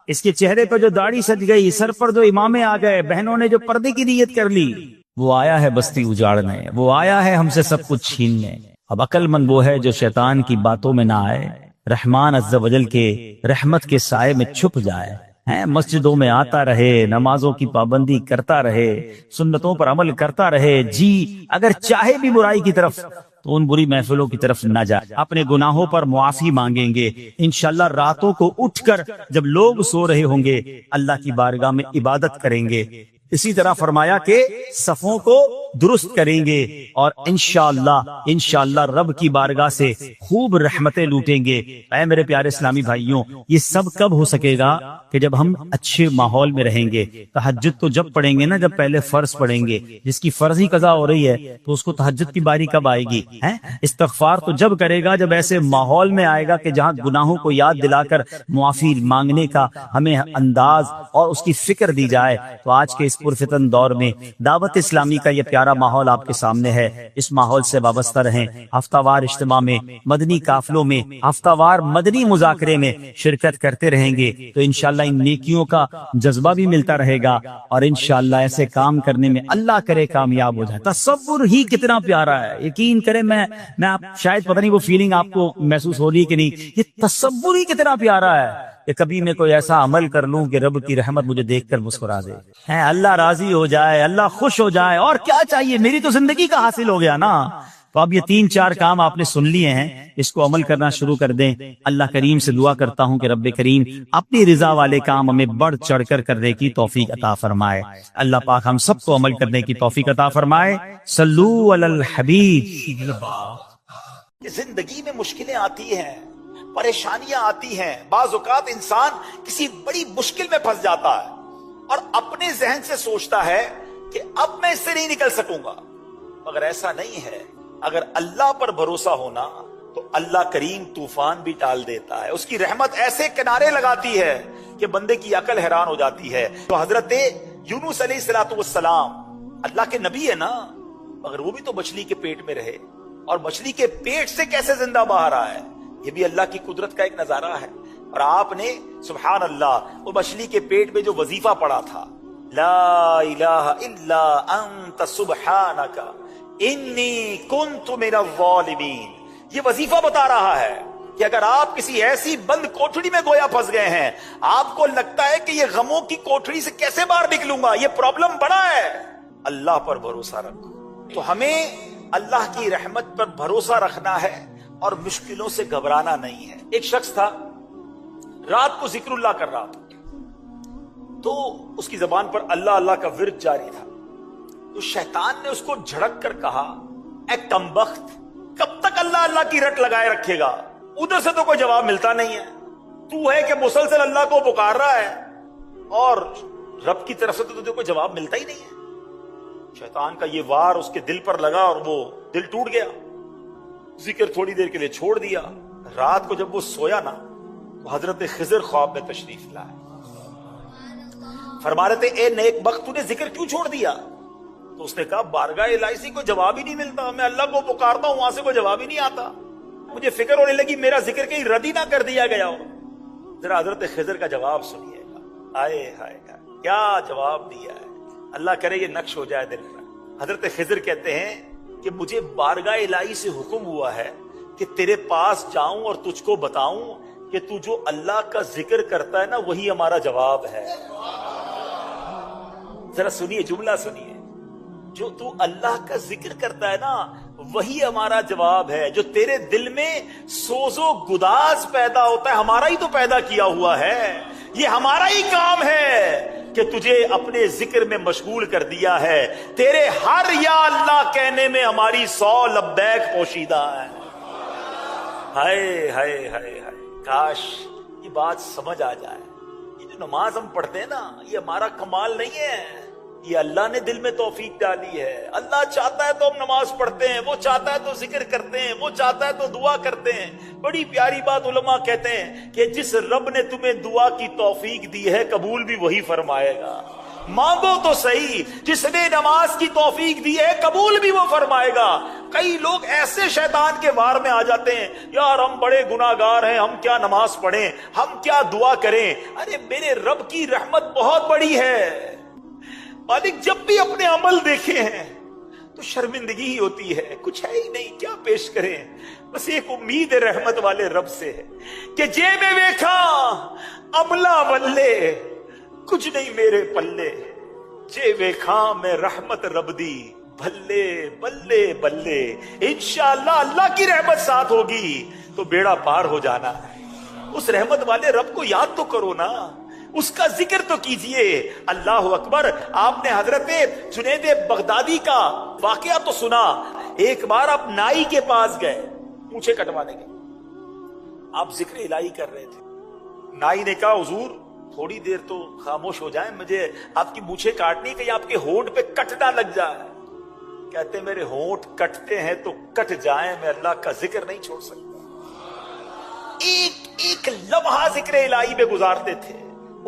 اس کے چہرے پر جو داڑھی سج گئی، سر پر جو امامے آ گئے، بہنوں نے جو پردے کی نیت کر لی، وہ آیا ہے بستی اجاڑنے، وہ آیا ہے ہم سے سب کچھ چھیننے. اب عقل مند وہ ہے جو شیطان کی باتوں میں نہ آئے، رحمان عز و جل کے رحمت کے سائے میں چھپ جائے، مسجدوں میں آتا رہے، نمازوں کی پابندی کرتا رہے، سنتوں پر عمل کرتا رہے. جی اگر چاہے بھی برائی کی طرف تو ان بری محفلوں کی طرف نہ جائے. اپنے گناہوں پر معافی مانگیں گے انشاءاللہ. راتوں کو اٹھ کر جب لوگ سو رہے ہوں گے اللہ کی بارگاہ میں عبادت کریں گے. اسی طرح فرمایا کہ صفوں کو درست کریں گے اور انشاءاللہ رب کی بارگاہ سے خوب رحمتیں لوٹیں گے. اے میرے پیارے اسلامی بھائیوں، یہ سب کب ہو سکے گا؟ کہ جب ہم اچھے ماحول میں رہیں گے. تہجد تو جب پڑھیں گے نا، جب پہلے فرض پڑھیں گے. جس کی فرض ہی قضا ہو رہی ہے تو اس کو تہجد کی باری کب آئے گی؟ استغفار تو جب کرے گا جب ایسے ماحول میں آئے گا کہ جہاں گناہوں کو یاد دلا کر معافی مانگنے کا ہمیں انداز اور اس کی فکر دی جائے. تو آج کے اس پرفتن دور میں دعوت اسلامی کا یہ پیارا پیارا ماحول آپ کے سامنے ہے، اس ماحول سے وابستہ رہیں۔ ہفتہ وار اجتماع میں، مدنی قافلوں میں، ہفتہ وار مدنی مذاکرے میں شرکت کرتے رہیں گے تو انشاءاللہ ان نیکیوں کا جذبہ بھی ملتا رہے گا، اور انشاءاللہ ایسے کام کرنے میں اللہ کرے کامیاب ہو جائے۔ تصور ہی کتنا پیارا ہے، یقین کریں، میں آپ شاید پتہ نہیں وہ فیلنگ آپ کو محسوس ہو رہی ہے کہ نہیں، یہ تصور ہی کتنا پیارا ہے کہ کبھی میں کوئی ایسا عمل کر لوں کہ رب کی رحمت مجھے دیکھ کر مسکرا دے، اللہ راضی ہو جائے، اللہ خوش ہو جائے، اور کیا چاہیے، میری تو زندگی کا حاصل ہو گیا نا۔ تو اب یہ 3-4 کام آپ نے سن لیے ہیں، اس کو عمل کرنا شروع کر دیں۔ اللہ کریم سے دعا کرتا ہوں کہ رب کریم اپنی رضا والے کام ہمیں بڑھ چڑھ کر کرنے کی توفیق عطا فرمائے۔ اللہ پاک ہم سب کو عمل کرنے کی توفیق عطا فرمائے۔ صلو علی الحبیب۔ زندگی میں مشکلیں آتی ہیں، پریشانیاں آتی ہیں، بعض اوقات انسان کسی بڑی مشکل میں پھنس جاتا ہے اور اپنے ذہن سے سوچتا ہے کہ اب میں اس سے نہیں نکل سکوں گا، مگر ایسا نہیں ہے۔ اگر اللہ پر بھروسہ ہونا تو اللہ کریم طوفان بھی ٹال دیتا ہے، اس کی رحمت ایسے کنارے لگاتی ہے کہ بندے کی عقل حیران ہو جاتی ہے۔ تو حضرت یونس علیہ السلام اللہ کے نبی ہے نا، مگر وہ بھی تو مچھلی کے پیٹ میں رہے، اور مچھلی کے پیٹ سے کیسے زندہ باہر آئے، یہ بھی اللہ کی قدرت کا ایک نظارہ ہے۔ اور آپ نے سبحان اللہ وہ مچھلی کے پیٹ میں جو وظیفہ پڑھا تھا، لا الہ الا انت سبحانک انی کنت من الظالمین، یہ وظیفہ بتا رہا ہے کہ اگر آپ کسی ایسی بند کوٹھڑی میں گویا پھنس گئے ہیں، آپ کو لگتا ہے کہ یہ غموں کی کوٹھڑی سے کیسے باہر نکلوں گا، یہ پرابلم بڑا ہے، اللہ پر بھروسہ رکھو۔ تو ہمیں اللہ کی رحمت پر بھروسہ رکھنا ہے اور مشکلوں سے گھبرانا نہیں ہے۔ ایک شخص تھا، رات کو ذکر اللہ کر رہا تھا، تو اس کی زبان پر اللہ اللہ کا ورد جاری تھا، تو شیطان نے اس کو جھڑک کر کہا، اے کمبخت، کب تک اللہ اللہ کی رٹ لگائے رکھے گا، ادھر سے تو کوئی جواب ملتا نہیں ہے، تو ہے کہ مسلسل اللہ کو پکار رہا ہے اور رب کی طرف سے تو تجھے کوئی جواب ملتا ہی نہیں ہے۔ شیطان کا یہ وار اس کے دل پر لگا اور وہ دل ٹوٹ گیا، ذکر تھوڑی دیر کے لیے چھوڑ دیا۔ رات کو جب وہ سویا نا تو حضرت خضر خواب میں تشریف لائے، فرما رہے تھے، اے نیک بخت، تو نے ذکر کیوں چھوڑ دیا؟ تو اس نے کہا، بارگاہ الہی سے کوئی جواب ہی نہیں ملتا، میں اللہ کو پکارتا ہوں، وہاں سے کوئی جواب ہی نہیں آتا، مجھے فکر ہونے لگی میرا ذکر کہیں رد ہی نہ کر دیا گیا ہو۔ ذرا حضرت خضر کا جواب سنیے گا، آئے ہائے کیا جواب دیا ہے، اللہ کرے یہ نقش ہو جائے دل پر۔ حضرت خضر کہتے ہیں کہ مجھے بارگاہ الہی سے حکم ہوا ہے کہ تیرے پاس جاؤں اور تجھ کو بتاؤں کہ تو جو اللہ کا ذکر کرتا ہے نا وہی ہمارا جواب ہے۔ ذرا سنیے، جملہ سنیے، جو تو اللہ کا ذکر کرتا ہے نا وہی ہمارا جواب ہے، جو تیرے دل میں سوز و گداز پیدا ہوتا ہے ہمارا ہی تو پیدا کیا ہوا ہے، یہ ہمارا ہی کام ہے کہ تجھے اپنے ذکر میں مشغول کر دیا ہے، تیرے ہر یا اللہ کہنے میں ہماری 100 لبیک پوشیدہ ہے۔ ہائے ہائے ہائے ہائے، کاش یہ بات سمجھ آ جائے، یہ جو نماز ہم پڑھتے ہیں نا یہ ہمارا کمال نہیں ہے، یہ اللہ نے دل میں توفیق ڈالی ہے۔ اللہ چاہتا ہے تو ہم نماز پڑھتے ہیں، وہ چاہتا ہے تو ذکر کرتے ہیں، وہ چاہتا ہے تو دعا کرتے ہیں۔ بڑی پیاری بات علماء کہتے ہیں کہ جس رب نے تمہیں دعا کی توفیق دی ہے قبول بھی وہی فرمائے گا، مانگو تو صحیح، جس نے نماز کی توفیق دی ہے قبول بھی وہ فرمائے گا۔ کئی لوگ ایسے شیطان کے وار میں آ جاتے ہیں، یار ہم بڑے گناہگار ہیں، ہم کیا نماز پڑھیں، ہم کیا دعا کریں۔ ارے میرے رب کی رحمت بہت بڑی ہے، مالک جب بھی اپنے عمل دیکھے ہیں تو شرمندگی ہی ہوتی ہے، کچھ ہے ہی نہیں، کیا پیش کریں، بس ایک امید رحمت والے رب سے ہے کہ جے میں ویکھا عملہ ولے کچھ نہیں میرے پلے، جے ویکھا میں رحمت رب دی بھلے بلے بلے۔ انشاءاللہ اللہ کی رحمت ساتھ ہوگی تو بیڑا پار ہو جانا ہے۔ اس رحمت والے رب کو یاد تو کرو نا، اس کا ذکر تو کیجئے۔ اللہ اکبر۔ آپ نے حضرت جنید بغدادی کا واقعہ تو سنا، ایک بار آپ نائی کے پاس گئے مونچھیں کٹوانے کے، آپ ذکر الہی کر رہے تھے، نائی نے کہا حضور تھوڑی دیر تو خاموش ہو جائیں، مجھے آپ کی مونچھیں کاٹنی کہ آپ کے ہونٹ پہ کٹ نہ لگ جائے۔ کہتے میرے ہونٹ کٹتے ہیں تو کٹ جائیں، میں اللہ کا ذکر نہیں چھوڑ سکتا۔ ایک ایک لمحہ ذکر الہی میں گزارتے تھے،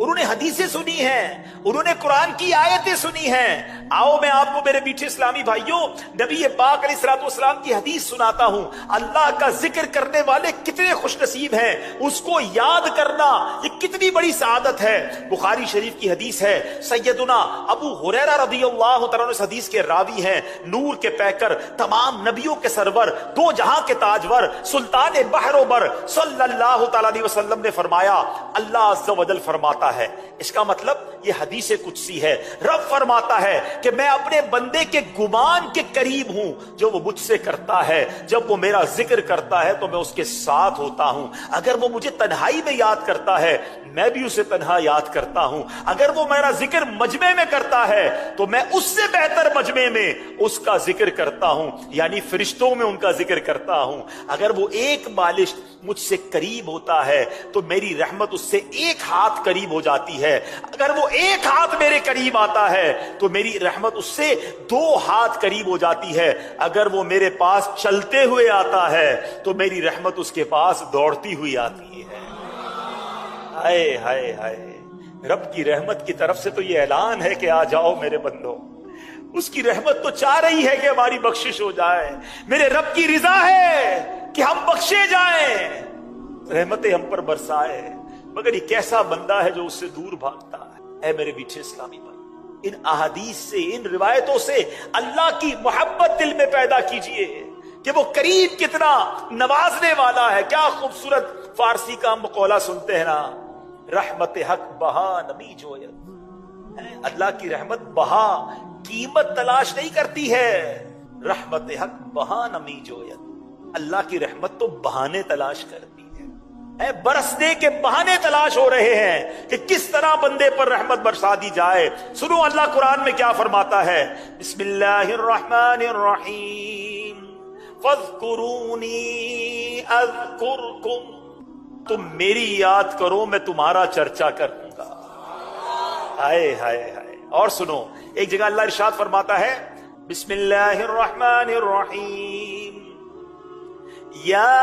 انہوں نے حدیثیں سنی ہیں, انہوں نے قرآن کی آیتیں سنی ہیں. آؤ میں آپ کو میرے میٹھے اسلامی بھائیوں نبی پاک علیہ الصلوۃ والسلام کی حدیث سناتا ہوں. اللہ کا ذکر کرنے والے کتنے خوش نصیب ہیں, اس کو یاد کرنا یہ کتنی بڑی سعادت ہے. بخاری شریف کی حدیث ہے, سیدنا ابو ہریرہ رضی اللہ تعالیٰ عنہ اس حدیث کے راوی ہیں, نور کے پیکر, تمام نبیوں کے سرور, دو جہاں کے تاجور, سلطان بحر و بر صلی اللہ تعالیٰ علیہ وسلم نے فرمایا, اللہ عز و جل فرماتا ہے. اس کا مطلب یہ حدیث قدسی ہے. رب فرماتا ہے کہ میں اپنے بندے کے گمان کے قریب ہوں جو وہ مجھ سے کرتا ہے. جب وہ میرا ذکر کرتا ہے تو میں اس کے ساتھ ہوتا ہوں. اگر وہ مجھے تنہائی میں یاد کرتا ہے میں بھی اسے تنہا یاد کرتا ہوں. اگر وہ میرا ذکر مجمع میں کرتا ہے تو میں اس سے بہتر مجمع میں اس کا ذکر کرتا ہوں, یعنی فرشتوں میں ان کا ذکر کرتا ہوں. اگر وہ ایک بالش مجھ سے قریب ہوتا ہے تو میری رحمت اس سے ایک ہاتھ قریب ہو جاتی ہے. اگر وہ ایک ہاتھ میرے قریب آتا ہے تو میری رحمت اس سے 2 ہاتھ قریب ہو جاتی ہے. اگر وہ میرے پاس چلتے ہوئے آتا ہے تو میری رحمت اس کے پاس دوڑتی ہوئی آتی ہے. ہائے ہائے ہائے, رب کی رحمت کی طرف سے تو یہ اعلان ہے کہ آ جاؤ میرے بندو. اس کی رحمت تو چاہ رہی ہے کہ ہماری بخشش ہو جائے. میرے رب کی رضا ہے کہ ہم بخشے جائیں, رحمتیں ہم پر برسائے. مگر یہ کیسا بندہ ہے جو اس سے دور بھاگتا ہے. اے میرے میٹھے اسلامی بھائی, ان احادیث سے, ان روایتوں سے اللہ کی محبت دل میں پیدا کیجئے کہ وہ قریب کتنا نوازنے والا ہے. کیا خوبصورت فارسی کا مقولہ سنتے ہیں نا, رحمت حق بہا نمی جویت. اللہ کی رحمت بہا, قیمت تلاش نہیں کرتی ہے. رحمت حق بہا نمی جویت, اللہ کی رحمت تو بہانے تلاش کرتی ہے. برسنے کے بہانے تلاش ہو رہے ہیں کہ کس طرح بندے پر رحمت برسا دی جائے. سنو اللہ قرآن میں کیا فرماتا ہے, بسم اللہ الرحمن الرحیم, فاذکرونی اذکرکم, تم میری یاد کرو میں تمہارا چرچا کروں گا. ہائے ہائے ہائے. اور سنو, ایک جگہ اللہ ارشاد فرماتا ہے, بسم اللہ الرحمن الرحیم, یا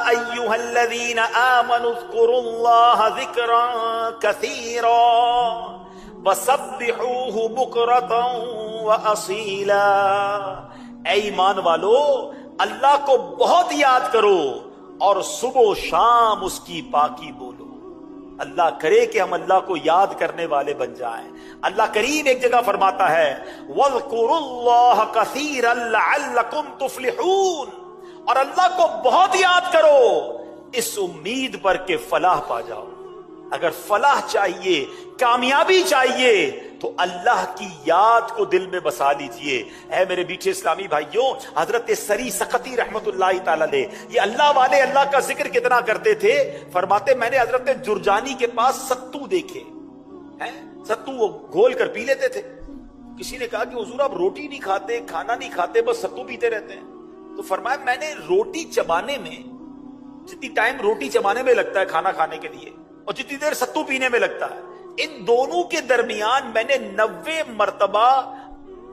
ایھا الذین آمنوا اذکروا اللہ ذکرا کثیرا وسبحوہ بکرۃ واصیلا. اے ایمان والو, اللہ کو بہت یاد کرو اور صبح و شام اس کی پاکی بولو. اللہ کرے کہ ہم اللہ کو یاد کرنے والے بن جائیں. اللہ کریم ایک جگہ فرماتا ہے, وَاذْكُرُوا اللَّهَ كَثِيرًا لَعَلَّكُمْ تُفْلِحُونَ, اور اللہ کو بہت یاد کرو اس امید پر کہ فلاح پا جاؤ. اگر فلاح چاہیے, کامیابی چاہیے تو اللہ کی یاد کو دل میں بسا لیجئے. اے میرے میٹھے اسلامی بھائیوں, حضرت سری سقطی رحمت اللہ تعالی علیہ, یہ اللہ والے اللہ کا ذکر کتنا کرتے تھے. فرماتے میں نے حضرت جرجانی کے پاس ستو دیکھے, ستو وہ گھول کر پی لیتے تھے. کسی نے کہا کہ حضور آپ روٹی نہیں کھاتے, کھانا نہیں کھاتے, بس ستو پیتے رہتے ہیں. تو فرمایا میں نے روٹی چبانے میں, جتنی ٹائم روٹی چبانے میں لگتا ہے کھانا کھانے کے لیے, اور جتنی دیر ستو پینے میں لگتا ہے, ان دونوں کے درمیان میں نے 90 مرتبہ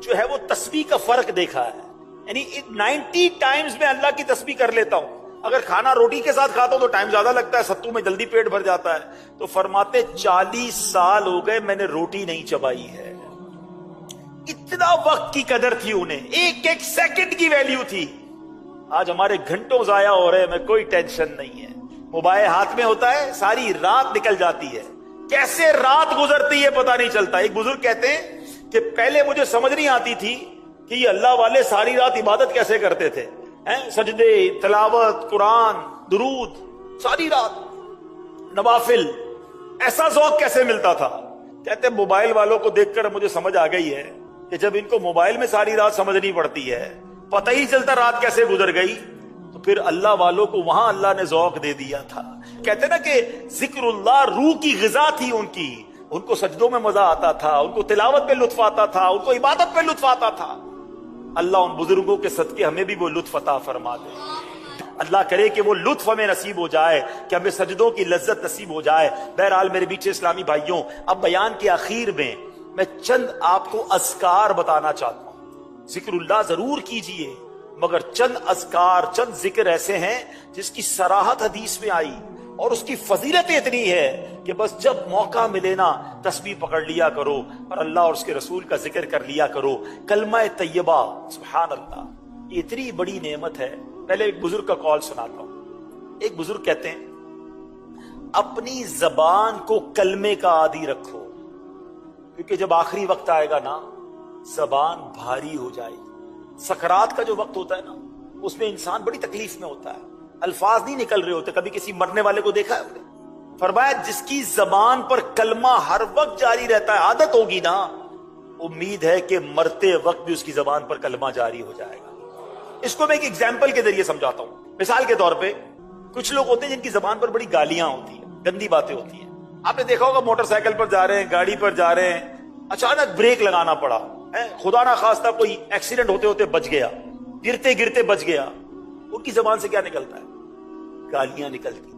جو ہے وہ تسبیح کا فرق دیکھا ہے. یعنی 90 ٹائمز میں اللہ کی تسبیح کر لیتا ہوں. اگر کھانا روٹی کے ساتھ کھاتا ہوں تو ٹائم زیادہ لگتا ہے, ستو میں جلدی پیٹ بھر جاتا ہے. تو فرماتے 40 سال ہو گئے میں نے روٹی نہیں چبائی ہے. اتنا وقت کی قدر تھی انہیں, ایک ایک سیکنڈ کی ویلیو تھی. آج ہمارے گھنٹوں ضائع ہو رہے ہیں, میں کوئی ٹینشن نہیں ہے. موبائل ہاتھ میں ہوتا ہے, ساری رات نکل جاتی ہے, کیسے رات گزرتی ہے پتہ نہیں چلتا. ایک بزرگ کہتے ہیں کہ پہلے مجھے سمجھ نہیں آتی تھی کہ یہ اللہ والے ساری رات عبادت کیسے کرتے تھے, سجدے, تلاوت, قرآن, درود, ساری رات نوافل, ایسا ذوق کیسے ملتا تھا. کہتے ہیں موبائل والوں کو دیکھ کر مجھے سمجھ آ گئی ہے کہ جب ان کو موبائل میں ساری رات سمجھنی پڑتی ہے, پتہ ہی چلتا رات کیسے گزر گئی, تو پھر اللہ والوں کو وہاں اللہ نے ذوق دے دیا تھا. کہتے نا کہ ذکر اللہ روح کی غذا تھی ان کی, ان کو سجدوں میں مزہ آتا تھا, ان کو تلاوت پہ لطف آتا تھا, ان کو عبادت پہ لطف آتا تھا. اللہ ان بزرگوں کے صدقے ہمیں بھی وہ لطف عطا فرما دے. اللہ کرے کہ وہ لطف ہمیں نصیب ہو جائے, کہ ہمیں سجدوں کی لذت نصیب ہو جائے. بہرحال میرے میٹھے اسلامی بھائیوں, اب بیان کے آخر میں میں چند آپ کو اذکار بتانا چاہتا ہوں. ذکر اللہ ضرور کیجئے, مگر چند اذکار, چند ذکر ایسے ہیں جس کی صراحت حدیث میں آئی اور اس کی فضیلت اتنی ہے کہ بس جب موقع ملے نا تسبیح پکڑ لیا کرو اور اللہ اور اس کے رسول کا ذکر کر لیا کرو، کلمہ طیبہ، سبحان اللہ، یہ اتنی بڑی نعمت ہے۔ پہلے ایک بزرگ کا قول سناتا ہوں۔ ایک بزرگ کہتے ہیں اپنی زبان کو کلمے کا عادی رکھو، کیونکہ جب آخری وقت آئے گا نا زبان بھاری ہو جائے گی۔ سکرات کا جو وقت ہوتا ہے نا اس میں انسان بڑی تکلیف میں ہوتا ہے، الفاظ نہیں نکل رہے ہوتے۔ کبھی کسی مرنے والے کو دیکھا ہے؟ فرمایا جس کی زبان پر کلمہ ہر وقت جاری رہتا ہے، عادت ہوگی نا، امید ہے کہ مرتے وقت بھی اس کی زبان پر کلمہ جاری ہو جائے گا۔ اس کو میں ایک ایگزامپل کے ذریعے سمجھاتا ہوں۔ مثال کے طور پہ کچھ لوگ ہوتے ہیں جن کی زبان پر بڑی گالیاں ہوتی ہیں، گندی باتیں ہوتی ہیں۔ آپ نے دیکھا ہوگا موٹر سائیکل پر جا رہے ہیں، گاڑی پر جا رہے ہیں، اچانک بریک لگانا پڑا، خدا نہ خواستہ کوئی ایکسیڈنٹ ہوتے ہوتے بچ گیا، گرتے گرتے بچ گیا، ان کی زبان سے کیا نکلتا ہے؟ گالیاں نکلتی۔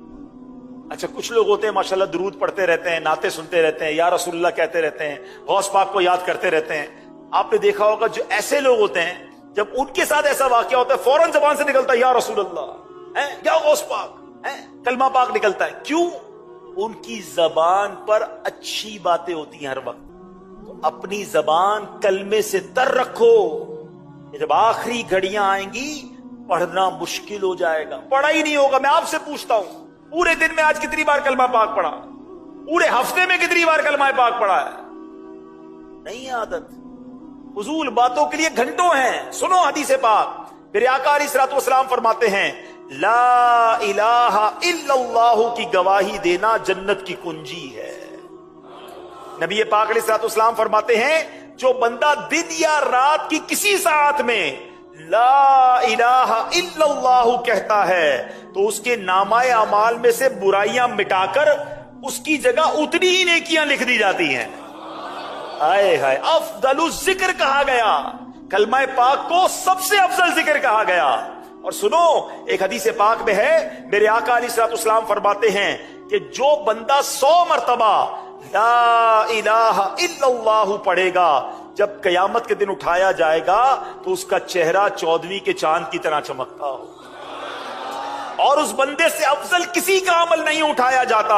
اچھا کچھ لوگ ہوتے ہیں ماشاءاللہ درود پڑھتے رہتے ہیں، نعتیں سنتے رہتے ہیں، یا رسول اللہ کہتے رہتے ہیں، غوث پاک کو یاد کرتے رہتے ہیں۔ آپ نے دیکھا ہوگا جو ایسے لوگ ہوتے ہیں جب ان کے ساتھ ایسا واقعہ ہوتا ہے فوراً زبان سے نکلتا ہے یا رسول اللہ، یا غوث پاک، کلمہ پاک نکلتا ہے۔ کیوں؟ ان کی زبان پر اچھی باتیں ہوتی ہیں ہر وقت۔ تو اپنی زبان کلمے سے تر رکھو، جب آخری گھڑیاں آئیں گی پڑھنا مشکل ہو جائے گا، پڑھا ہی نہیں ہوگا۔ میں آپ سے پوچھتا ہوں پورے دن میں آج کتنی بار کلمہ پاک پڑھا؟ پورے ہفتے میں کتنی بار کلمہ پاک پڑھا ہے؟ نہیں عادت، فضول باتوں کے لیے گھنٹوں ہیں۔ سنو حدیث پاک، میرے آقا علیہ الصلوۃ والسلام فرماتے ہیں لا الہ الا اللہ کی گواہی دینا جنت کی کنجی ہے۔ نبی پاک علیہ الصلوۃ والسلام فرماتے ہیں جو بندہ دن یا رات کی کسی ساعت میں لا الہ الا اللہ کہتا ہے تو اس کے نامہ اعمال میں سے برائیاں مٹا کر اس کی جگہ اتنی ہی نیکیاں لکھ دی جاتی ہیں۔ ہائے ہائے، افضل الذکر کہا گیا، کلمہ پاک کو سب سے افضل ذکر کہا گیا۔ اور سنو ایک حدیث پاک میں ہے، میرے آقا علیہ الصلوۃ والسلام فرماتے ہیں کہ جو بندہ 100 مرتبہ لا الہ الا اللہ پڑھے گا جب قیامت کے دن اٹھایا جائے گا تو اس کا چہرہ 14ویں کے چاند کی طرح چمکتا ہو، اور اس بندے سے افضل کسی کا عمل نہیں اٹھایا جاتا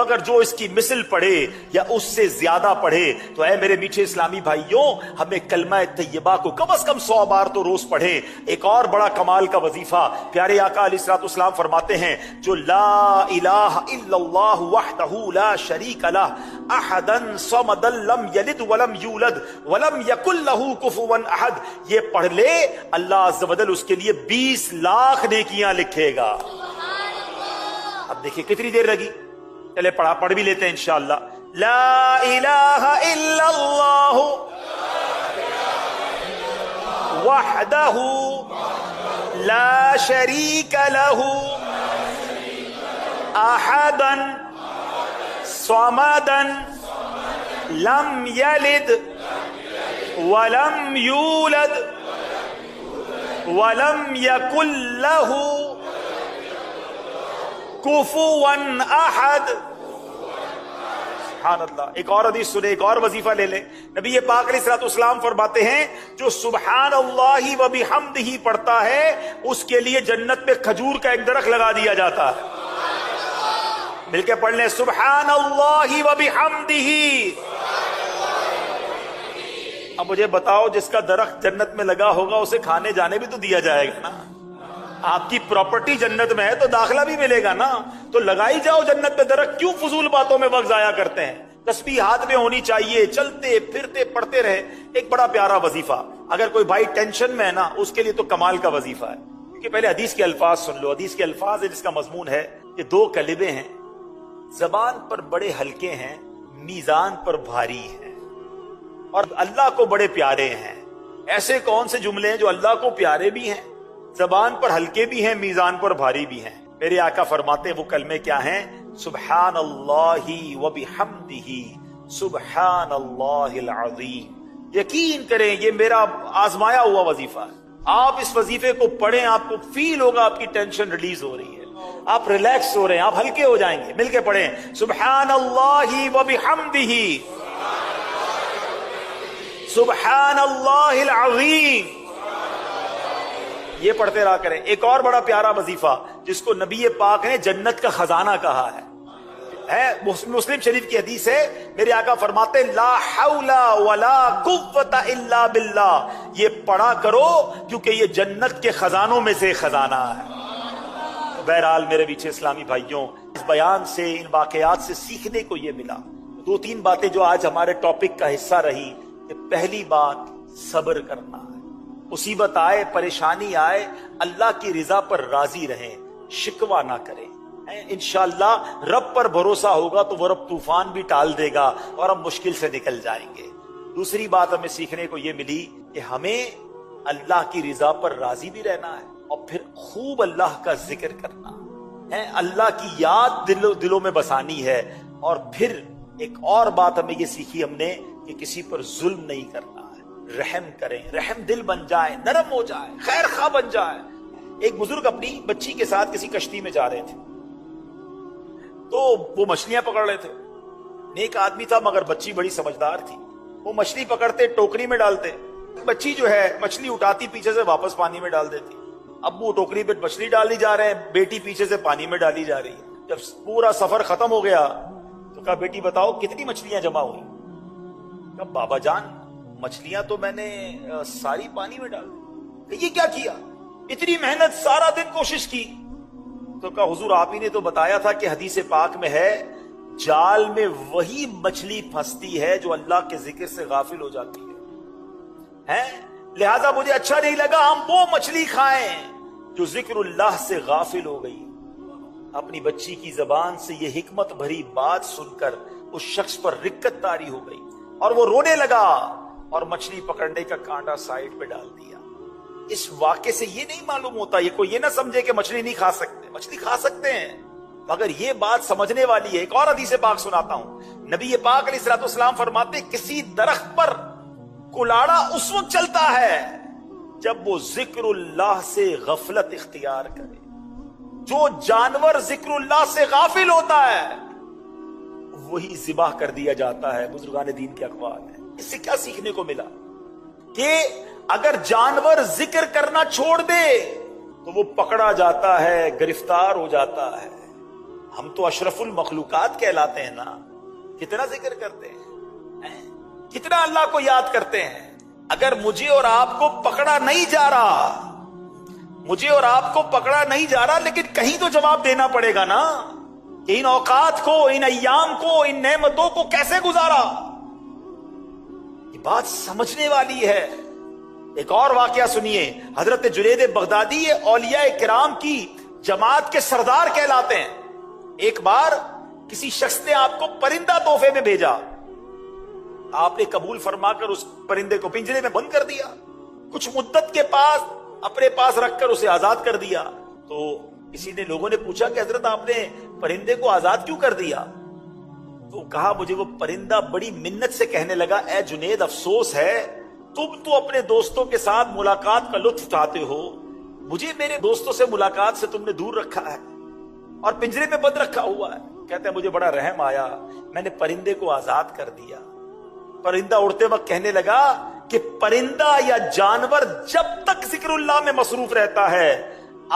مگر جو اس کی مثل پڑھے یا اس سے زیادہ پڑھے۔ تو اے میرے میٹھے اسلامی بھائیوں، ہمیں کلمہ طیبہ کو کم از کم 100 بار تو روز پڑھیں۔ ایک اور بڑا کمال کا وظیفہ پیارے آقا علیہ الصلوۃ والسلام فرماتے ہیں جو لا الہ الا اللہ وحدہ لا شریک لہ احدا صمدا لم یلد ولم یولد ولم یکن لہ کفوا احد، یہ پڑھ لے اللہ عز و جل اس کے لیے 20 لاکھ نیکیاں لکھے گا۔ اب دیکھیں کتنی دیر لگی، چلے پڑھ بھی لیتے ہیں انشاءاللہ۔ لا الہ الا اللہ وحدہ لا شریک لہ احدا صمدا لم یلد ولم یولد ولم یکن لہ کفوا احد۔ سبحان اللہ۔ ایک اور حدیث سنے، ایک اور وظیفہ لے لیں۔ نبی پاک علیہ الصلوۃ والسلام فرماتے ہیں جو سبحان اللہ و بحمدہ پڑھتا ہے اس کے لیے جنت میں کھجور کا ایک درخت لگا دیا جاتا ہے۔ مل کے پڑھ لیں سبحان اللہ و بحمدہ۔ اب مجھے بتاؤ جس کا درخت جنت میں لگا ہوگا اسے کھانے جانے بھی تو دیا جائے گا نا۔ آپ کی پراپرٹی جنت میں ہے تو داخلہ بھی ملے گا نا، تو لگائی جاؤ جنت میں درخت، کیوں فضول باتوں میں وقت ضائع کرتے ہیں؟ تسبیح ہاتھ میں ہونی چاہیے، چلتے پھرتے پڑھتے رہے۔ ایک بڑا پیارا وظیفہ، اگر کوئی بھائی ٹینشن میں ہے نا اس کے لیے تو کمال کا وظیفہ ہے، کیونکہ پہلے حدیث کے الفاظ سن لو۔ حدیث کے الفاظ ہے جس کا مضمون ہے کہ 2 کلمے ہیں زبان پر بڑے ہلکے ہیں، میزان پر بھاری ہیں، اور اللہ کو بڑے پیارے ہیں۔ ایسے کون سے جملے ہیں جو اللہ کو پیارے بھی ہیں، زبان پر ہلکے بھی ہیں، میزان پر بھاری بھی ہیں؟ میرے آقا فرماتے ہیں وہ کلمے کیا ہیں؟ سبحان اللہ و بحمدہ سبحان اللہ العظیم۔ یقین کریں یہ میرا آزمایا ہوا وظیفہ ہے، آپ اس وظیفے کو پڑھیں، آپ کو فیل ہوگا آپ کی ٹینشن ریلیز ہو رہی ہے، آپ ریلیکس ہو رہے ہیں، آپ ہلکے ہو جائیں گے۔ مل کے پڑھیں سبحان اللہ و بحمدہ سبحان اللہ العظیم یہ پڑھتے رہا کریں. ایک اور بڑا پیارا وظیفہ جس کو نبی پاک نے جنت کا خزانہ کہا ہے مسلم شریف کی حدیث ہے. میرے آقا فرماتے لا حول ولا قوت الا باللہ. یہ پڑھا کرو کیونکہ یہ جنت کے خزانوں میں سے خزانہ ہے. بہرحال میرے پیچھے اسلامی بھائیوں، اس بیان سے، ان واقعات سے سیکھنے کو یہ ملا. دو تین باتیں جو آج ہمارے ٹاپک کا حصہ رہی. کہ پہلی بات صبر کرنا ہے. مصیبت آئے، پریشانی آئے، اللہ کی رضا پر راضی رہیں، شکوہ نہ کریں. انشاءاللہ رب پر بھروسہ ہوگا تو وہ رب طوفان بھی ٹال دے گا اور ہم مشکل سے نکل جائیں گے. دوسری بات ہمیں سیکھنے کو یہ ملی کہ ہمیں اللہ کی رضا پر راضی بھی رہنا ہے اور پھر خوب اللہ کا ذکر کرنا ہے. اللہ کی یاد دلوں میں بسانی ہے. اور پھر ایک اور بات ہمیں یہ سیکھی ہم نے کہ کسی پر ظلم نہیں کرنا ہے. رحم کریں، رحم دل بن جائے، نرم ہو جائے، خیر خواہ بن جائے. ایک بزرگ اپنی بچی کے ساتھ کسی کشتی میں جا رہے تھے تو وہ مچھلیاں پکڑ رہے تھے. نیک آدمی تھا مگر بچی بڑی سمجھدار تھی. وہ مچھلی پکڑتے، ٹوکری میں ڈالتے، بچی جو ہے مچھلی اٹھاتی پیچھے سے واپس پانی میں ڈال دیتی. اب وہ ٹوکری پہ مچھلی ڈالنے جا رہے ہیں، بیٹی پیچھے سے پانی میں ڈالی جا رہی ہے. جب پورا سفر ختم ہو گیا تو کہا بیٹی بتاؤ کتنی مچھلیاں جمع ہوئی؟ کہا بابا جان مچھلیاں تو میں نے ساری پانی میں ڈال دی. یہ کیا کیا؟ اتنی محنت، سارا دن کوشش کی. تو کہا حضور آپ ہی نے تو بتایا تھا کہ حدیث پاک میں ہے جال میں وہی مچھلی پھنستی ہے جو اللہ کے ذکر سے غافل ہو جاتی ہے. لہذا مجھے اچھا نہیں لگا ہم وہ مچھلی کھائیں جو ذکر اللہ سے غافل ہو گئی. اپنی بچی کی زبان سے یہ حکمت بھری بات سن کر اس شخص پر رکت طاری ہو گئی اور وہ رونے لگا اور مچھلی پکڑنے کا کانٹا سائڈ پہ ڈال دیا. اس واقعے سے یہ نہیں معلوم ہوتا، یہ کوئی یہ نہ سمجھے کہ مچھلی نہیں کھا سکتے. مچھلی کھا سکتے ہیں مگر یہ بات سمجھنے والی ہے. ایک اور حدیث پاک سناتا ہوں. نبی پاک علیہ الصلوۃ والسلام فرماتے کسی درخت پر کلاڑا اس وقت چلتا ہے جب وہ ذکر اللہ سے غفلت اختیار کرے. جو جانور ذکر اللہ سے غافل ہوتا ہے وہی ذبح کر دیا جاتا ہے. بزرگان دین کے اقوال ہیں. اس سے کیا سیکھنے کو ملا کہ اگر جانور ذکر کرنا چھوڑ دے تو وہ پکڑا جاتا ہے، گرفتار ہو جاتا ہے. ہم تو اشرف المخلوقات کہلاتے ہیں نا. کتنا ذکر کرتے ہیں، کتنا اللہ کو یاد کرتے ہیں. اگر مجھے اور آپ کو پکڑا نہیں جا رہا، مجھے اور آپ کو پکڑا نہیں جا رہا، لیکن کہیں تو جواب دینا پڑے گا نا. ان اوقات کو، ان ایام کو، ان نعمتوں کو کیسے گزارا؟ یہ بات سمجھنے والی ہے. ایک اور واقعہ سنیے. حضرت جنید بغدادی اولیاء کرام کی جماعت کے سردار کہلاتے ہیں. ایک بار کسی شخص نے آپ کو پرندہ تحفے میں بھیجا. آپ نے قبول فرما کر اس پرندے کو پنجرے میں بند کر دیا. کچھ مدت کے پاس اپنے پاس رکھ کر اسے آزاد کر دیا. تو کسی نے، لوگوں نے پوچھا کہ حضرت آپ نے پرندے کو آزاد کیوں کر دیا؟ تو کہا مجھے وہ پرندہ بڑی منت سے کہنے لگا اے جنید افسوس ہے تم تو اپنے دوستوں کے ساتھ ملاقات کا لطف اٹھاتے ہو، مجھے میرے دوستوں سے ملاقات سے تم نے دور رکھا ہے اور پنجرے میں بند رکھا ہوا ہے. کہتے ہیں مجھے بڑا رحم آیا، میں نے پرندے کو آزاد کر دیا. پرندہ اڑتے وقت کہنے لگا کہ پرندہ یا جانور جب تک ذکر اللہ میں مصروف رہتا ہے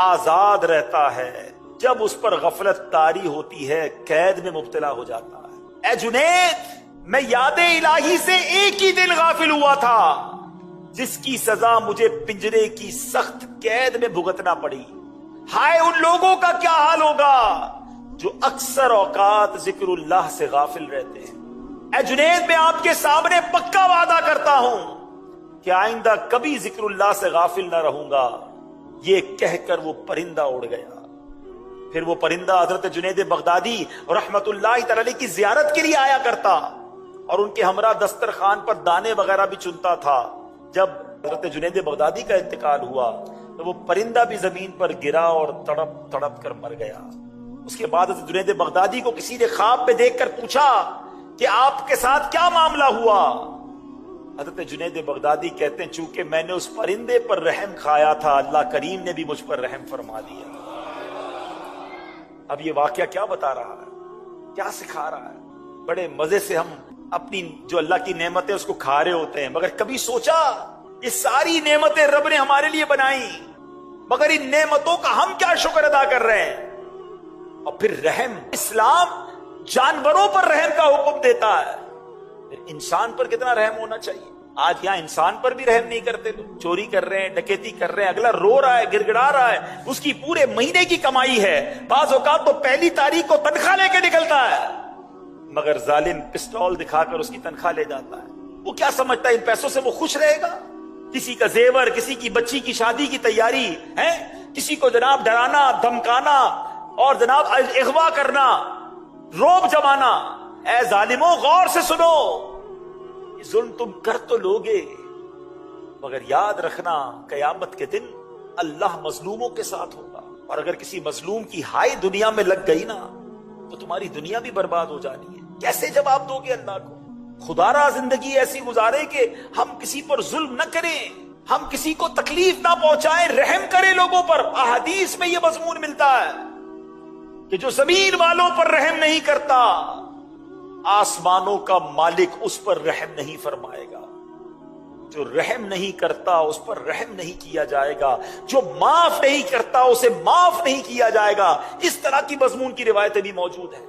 آزاد رہتا ہے، جب اس پر غفلت طاری ہوتی ہے قید میں مبتلا ہو جاتا ہے. اے جنید میں یاد الہی سے ایک ہی دن غافل ہوا تھا جس کی سزا مجھے پنجرے کی سخت قید میں بھگتنا پڑی. ہائے ان لوگوں کا کیا حال ہوگا جو اکثر اوقات ذکر اللہ سے غافل رہتے ہیں. اے جنید میں آپ کے سامنے پکا وعدہ کرتا ہوں کہ آئندہ کبھی ذکر اللہ سے غافل نہ رہوں گا. یہ کہہ کر وہ پرندہ اڑ گیا. پھر وہ پرندہ حضرت جنید بغدادی رحمت اللہ تعالی کی زیارت کے لیے آیا کرتا اور ان کے ہمراہ دسترخوان پر دانے وغیرہ بھی چنتا تھا. جب حضرت جنید بغدادی کا انتقال ہوا تو وہ پرندہ بھی زمین پر گرا اور تڑپ تڑپ کر مر گیا. اس کے بعد حضرت جنید بغدادی کو کسی نے خواب میں دیکھ کر پوچھا کہ آپ کے ساتھ کیا معاملہ ہوا؟ حضرت جنید بغدادی کہتے ہیں چونکہ میں نے اس پرندے پر رحم کھایا تھا اللہ کریم نے بھی مجھ پر رحم فرما دیا. اب یہ واقعہ کیا بتا رہا ہے، کیا سکھا رہا ہے؟ بڑے مزے سے ہم اپنی جو اللہ کی نعمتیں اس کو کھا رہے ہوتے ہیں، مگر کبھی سوچا یہ ساری نعمتیں رب نے ہمارے لیے بنائی، مگر ان نعمتوں کا ہم کیا شکر ادا کر رہے ہیں؟ اور پھر رحم، اسلام جانوروں پر رحم کا حکم دیتا ہے، پھر انسان پر کتنا رحم ہونا چاہیے؟ آج یہاں انسان پر بھی رحم نہیں کرتے لوگ، چوری کر رہے ہیں، ڈکیتی کر رہے ہیں، اگلا رو رہا ہے، گڑ گڑا رہا ہے، اس کی پورے مہینے کی کمائی ہے، بعض اوقات تو پہلی تاریخ کو تنخواہ لے کے نکلتا ہے، مگر ظالم پسٹول دکھا کر اس کی تنخواہ لے جاتا ہے۔ وہ کیا سمجھتا ہے ان پیسوں سے وہ خوش رہے گا؟ کسی کا زیور، کسی کی بچی کی شادی کی تیاری ہے، کسی کو جناب ڈرانا، دھمکانا اور جناب اغوا کرنا، روب جمانا۔ اے ظالموں غور سے سنو، ظلم تم کر تو لوگے، مگر یاد رکھنا قیامت کے دن اللہ مظلوموں کے ساتھ ہوگا، اور اگر کسی مظلوم کی ہائی دنیا میں لگ گئی نا تو تمہاری دنیا بھی برباد ہو جانی ہے۔ کیسے جواب دو گے اللہ کو؟ خدا را زندگی ایسی گزارے کہ ہم کسی پر ظلم نہ کریں، ہم کسی کو تکلیف نہ پہنچائیں، رحم کریں لوگوں پر۔ احادیث میں یہ مضمون ملتا ہے کہ جو زمین والوں پر رحم نہیں کرتا، آسمانوں کا مالک اس پر رحم نہیں فرمائے گا۔ جو رحم نہیں کرتا اس پر رحم نہیں کیا جائے گا، جو معاف نہیں کرتا اسے معاف نہیں کیا جائے گا۔ اس طرح کی مضمون کی روایتیں بھی موجود ہیں۔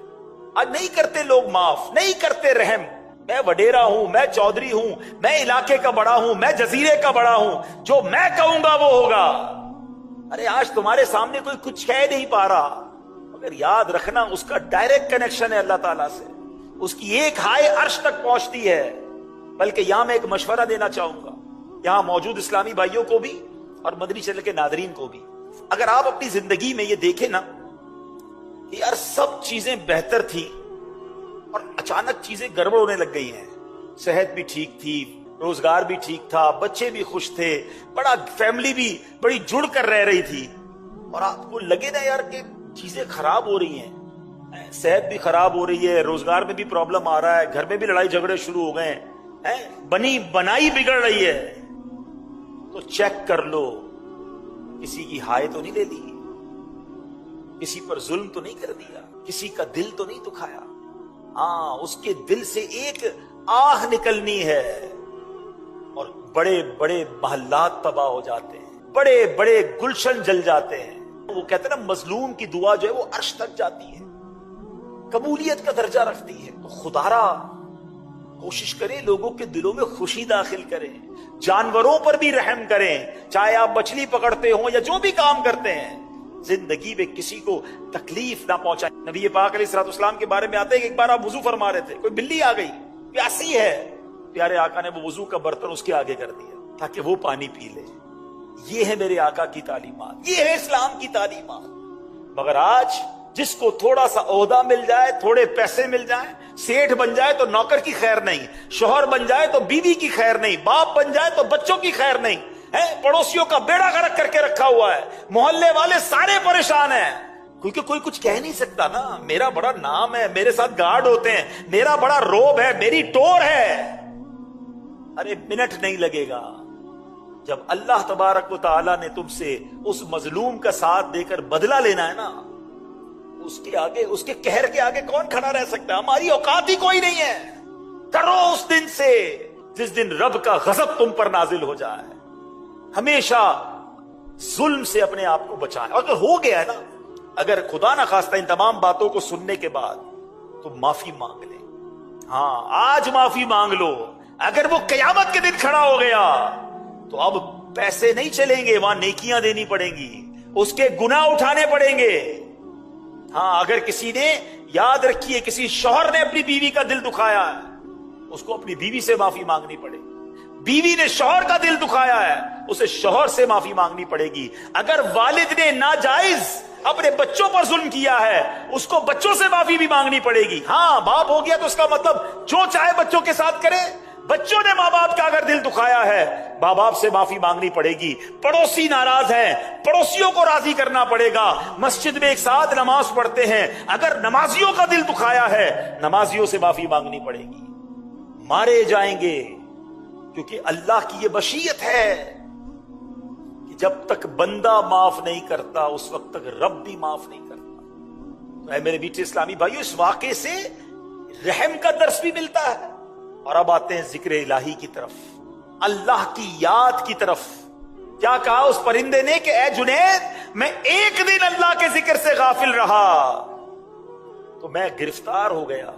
آج نہیں کرتے لوگ معاف، نہیں کرتے رحم۔ میں وڈیرا ہوں، میں چودھری ہوں، میں علاقے کا بڑا ہوں، میں جزیرے کا بڑا ہوں، جو میں کہوں گا وہ ہوگا۔ ارے آج تمہارے سامنے کوئی کچھ کہہ نہیں پا رہا، مگر یاد رکھنا اس کا ڈائریکٹ کنیکشن ہے اللہ تعالیٰ سے، اس کی ایک ہائے عرش تک پہنچتی ہے۔ بلکہ یہاں میں ایک مشورہ دینا چاہوں گا یہاں موجود اسلامی بھائیوں کو بھی اور مدنی چینل کے ناظرین کو بھی۔ اگر آپ اپنی زندگی میں یہ دیکھیں نا کہ یار سب چیزیں بہتر تھی اور اچانک چیزیں گڑبڑ ہونے لگ گئی ہیں، صحت بھی ٹھیک تھی، روزگار بھی ٹھیک تھا، بچے بھی خوش تھے، بڑا فیملی بھی بڑی جڑ کر رہ رہی تھی، اور آپ کو لگے نا یار کہ چیزیں خراب ہو رہی ہیں، صحت بھی خراب ہو رہی ہے، روزگار میں بھی پرابلم آ رہا ہے، گھر میں بھی لڑائی جھگڑے شروع ہو گئے ہیں، بنی بنائی بگڑ رہی ہے، تو چیک کر لو کسی کی ہائے تو نہیں لے لی، کسی پر ظلم تو نہیں کر دیا، کسی کا دل تو نہیں دکھایا۔ ہاں اس کے دل سے ایک آہ نکلنی ہے اور بڑے بڑے محلات تباہ ہو جاتے ہیں، بڑے بڑے گلشن جل جاتے ہیں۔ وہ کہتے ہیں نا مظلوم کی دعا جو ہے وہ عرش تک جاتی ہے، قبولیت کا درجہ رکھتی ہے۔ تو خدا را کوشش کریں لوگوں کے دلوں میں خوشی داخل کریں، جانوروں پر بھی رحم کریں، چاہے آپ مچھلی پکڑتے ہوں یا جو بھی کام کرتے ہیں، زندگی میں کسی کو تکلیف نہ پہنچائیں۔ نبی پاک علیہ الصلوۃ والسلام کے بارے میں آتے ہیں کہ ایک بار آپ وضو فرما رہے تھے، کوئی بلی آ گئی پیاسی ہے، پیارے آقا نے وہ وضو کا برتن اس کے آگے کر دیا تاکہ وہ پانی پی لے۔ یہ ہے میرے آقا کی تعلیمات، یہ ہے اسلام کی تعلیمات۔ مگر آج جس کو تھوڑا سا عہدہ مل جائے، تھوڑے پیسے مل جائیں، سیٹھ بن جائے تو نوکر کی خیر نہیں، شوہر بن جائے تو بیوی کی خیر نہیں، باپ بن جائے تو بچوں کی خیر نہیں، پڑوسیوں کا بیڑا غرق کر کے رکھا ہوا ہے، محلے والے سارے پریشان ہیں، کیونکہ کوئی کچھ کہہ نہیں سکتا نا، میرا بڑا نام ہے، میرے ساتھ گارڈ ہوتے ہیں، میرا بڑا روب ہے، میری ٹور ہے۔ ارے منٹ نہیں لگے گا جب اللہ تبارک و تعالیٰ نے تم سے اس مظلوم کا ساتھ دے کر بدلہ لینا ہے نا، اس کے آگے، اس کے قہر کے آگے کون کھڑا رہ سکتا ہے؟ ہماری اوقات ہی کوئی نہیں ہے۔ کرو اس دن سے جس دن رب کا غضب تم پر نازل ہو جائے۔ ہمیشہ ظلم سے اپنے آپ کو بچائیں، اگر ہو گیا ہے نا، اگر خدا نہ خواستہ ان تمام باتوں کو سننے کے بعد تو معافی مانگ لیں۔ ہاں آج معافی مانگ لو، اگر وہ قیامت کے دن کھڑا ہو گیا تو اب پیسے نہیں چلیں گے، وہاں نیکیاں دینی پڑیں گی، اس کے گناہ اٹھانے پڑیں گے۔ ہاں اگر کسی نے، یاد رکھیے، کسی شوہر نے اپنی بیوی کا دل دکھایا ہے، اس کو اپنی بیوی سے معافی مانگنی پڑے گی۔ بیوی نے شوہر کا دل دکھایا ہے، اسے شوہر سے معافی مانگنی پڑے گی۔ اگر والد نے ناجائز اپنے بچوں پر ظلم کیا ہے، اس کو بچوں سے معافی بھی مانگنی پڑے گی۔ ہاں باپ ہو گیا تو اس کا مطلب جو چاہے بچوں کے ساتھ کرے۔ بچوں نے ماں باپ کا اگر دل دکھایا ہے، ماں باپ سے معافی مانگنی پڑے گی۔ پڑوسی ناراض ہیں، پڑوسیوں کو راضی کرنا پڑے گا۔ مسجد میں ایک ساتھ نماز پڑھتے ہیں، اگر نمازیوں کا دل دکھایا ہے، نمازیوں سے معافی مانگنی پڑے گی۔ مارے جائیں گے کیونکہ اللہ کی یہ بشیت ہے کہ جب تک بندہ معاف نہیں کرتا اس وقت تک رب بھی معاف نہیں کرتا۔ تو اے میرے بیٹے اسلامی بھائیو، اس واقعے سے رحم کا درس بھی ملتا ہے۔ اور اب آتے ہیں ذکر الہی کی طرف، اللہ کی یاد کی طرف۔ کیا کہا اس پرندے نے کہ اے جنید میں ایک دن اللہ کے ذکر سے غافل رہا تو میں گرفتار ہو گیا.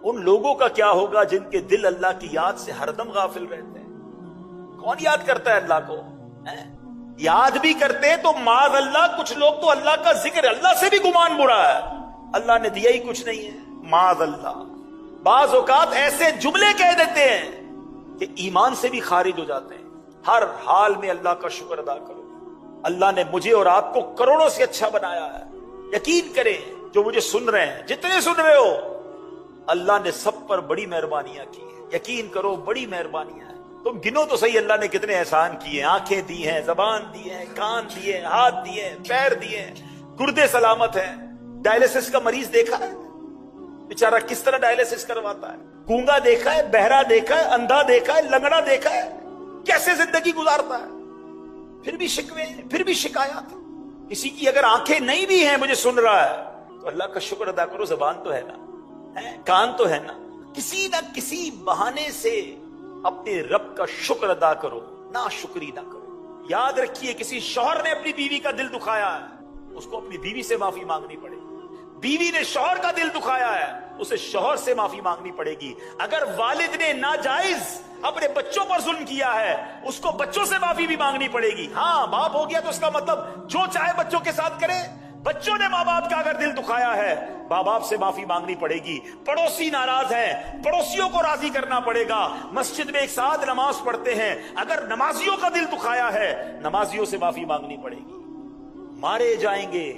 ان لوگوں کا کیا ہوگا جن کے دل اللہ کی یاد سے ہر دم غافل رہتے ہیں. کون یاد کرتا ہے اللہ کو؟ یاد بھی کرتے ہیں تو معاذ اللہ کچھ لوگ تو اللہ کا ذکر, اللہ سے بھی گمان برا ہے, اللہ نے دیا ہی کچھ نہیں ہے, معاذ اللہ. بعض اوقات ایسے جملے کہہ دیتے ہیں کہ ایمان سے بھی خارج ہو جاتے ہیں. ہر حال میں اللہ کا شکر ادا کرو. اللہ نے مجھے اور آپ کو کروڑوں سے اچھا بنایا ہے. یقین کریں جو مجھے سن رہے ہیں, جتنے سن رہے ہو, اللہ نے سب پر بڑی مہربانیاں کی ہیں. یقین کرو بڑی مہربانیاں ہیں. تم گنو تو صحیح اللہ نے کتنے احسان کیے ہیں. آنکھیں دی ہیں, زبان دی ہے, کان دیے ہیں, ہاتھ دیے ہیں, پیر دیے ہیں, گردے سلامت ہیں. ڈائلسس کا مریض دیکھا ہے بیچارہ کس طرح ڈائلسس کرواتا ہے. گونگا دیکھا ہے, بہرا دیکھا ہے, اندھا دیکھا ہے, لنگڑا دیکھا ہے, کیسے زندگی گزارتا ہے. پھر بھی شکوے, پھر بھی شکایات. کسی کی اگر آنکھیں نہیں بھی ہیں, مجھے سن رہا ہے, تو اللہ کا شکر ادا کرو. زبان تو ہے نا, کان تو ہے نا, کسی نہ کسی بہانے سے اپنے رب کا شکر ادا کرو, نا شکری نہ کرو. یاد رکھیے کسی شوہر نے اپنی بیوی کا دل دکھایا ہے, اس کو اپنی بیوی سے معافی مانگنی پڑے گی. بیوی نے شوہر کا دل دکھایا ہے, اسے شوہر سے معافی مانگنی پڑے گی. اگر والد نے ناجائز اپنے بچوں پر ظلم کیا ہے, اس کو بچوں سے معافی بھی مانگنی پڑے گی. ہاں باپ ہو گیا تو اس کا مطلب جو چاہے بچوں کے ساتھ کرے. بچوں نے ماں باپ کا اگر دل دکھایا ہے, ماں باپ سے معافی مانگنی پڑے گی. پڑوسی ناراض ہیں, پڑوسیوں کو راضی کرنا پڑے گا. مسجد میں ایک ساتھ نماز پڑھتے ہیں, اگر نمازیوں کا دل دکھایا ہے, نمازیوں سے معافی مانگنی پڑے گی. مارے جائیں گے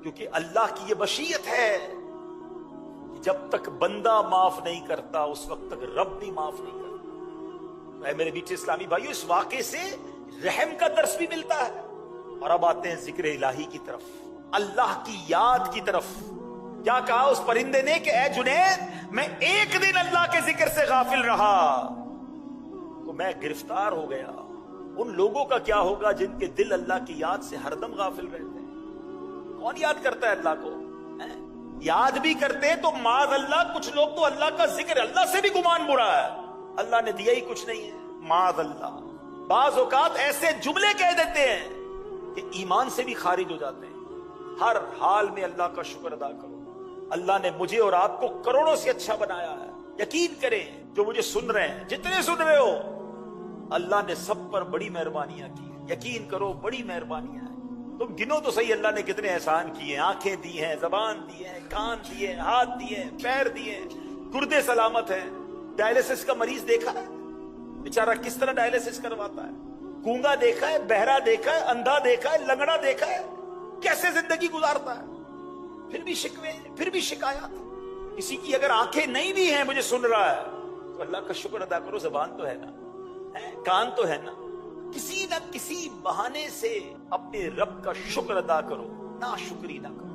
کیونکہ اللہ کی یہ بشیت ہے کہ جب تک بندہ معاف نہیں کرتا اس وقت تک رب بھی معاف نہیں کرتا. اے میرے بیٹے اسلامی بھائیو, اس واقعے سے رحم کا درس بھی ملتا ہے. اور اب آتے ہیں ذکر الہی کی طرف, اللہ کی یاد کی طرف. کیا کہا اس پرندے نے کہ اے جنید میں ایک دن اللہ کے ذکر سے غافل رہا تو میں گرفتار ہو گیا. ان لوگوں کا کیا ہوگا جن کے دل اللہ کی یاد سے ہر دم غافل رہتے ہیں. کون یاد کرتا ہے اللہ کو؟ یاد بھی کرتے ہیں تو معاذ اللہ کچھ لوگ تو اللہ کا ذکر, اللہ سے بھی گمان برا ہے, اللہ نے دیا ہی کچھ نہیں ہے, معاذ اللہ. بعض اوقات ایسے جملے کہہ دیتے ہیں کہ ایمان سے بھی خارج ہو جاتے ہیں. ہر حال میں اللہ کا شکر ادا کرو. اللہ نے مجھے اور آپ کو کروڑوں سے اچھا بنایا ہے. یقین کریں جو مجھے سن رہے ہیں, جتنے سن رہے ہو, اللہ نے سب پر بڑی مہربانیاں کی ہیں. یقین کرو بڑی مہربانیاں ہیں. تم گنو تو صحیح اللہ نے کتنے احسان کیے ہیں. آنکھیں دی ہیں, زبان دی ہے, کان دیے ہیں, ہاتھ دیے ہیں, پیر دیے ہیں, گردے سلامت ہیں. ڈائلسس کا مریض دیکھا ہے بیچارہ کس طرح ڈائلسس کرواتا ہے. گونگا دیکھا ہے, بہرا دیکھا ہے, اندھا دیکھا ہے, لنگڑا دیکھا ہے, کیسے زندگی گزارتا ہے. پھر بھی شکوے, پھر بھی شکایات. کسی کی اگر آنکھیں نہیں بھی ہیں, مجھے سن رہا ہے, تو اللہ کا شکر ادا کرو. زبان تو ہے نا, کان تو ہے نا, کسی نہ کسی بہانے سے اپنے رب کا شکر ادا کرو, نا شکری نہ کرو.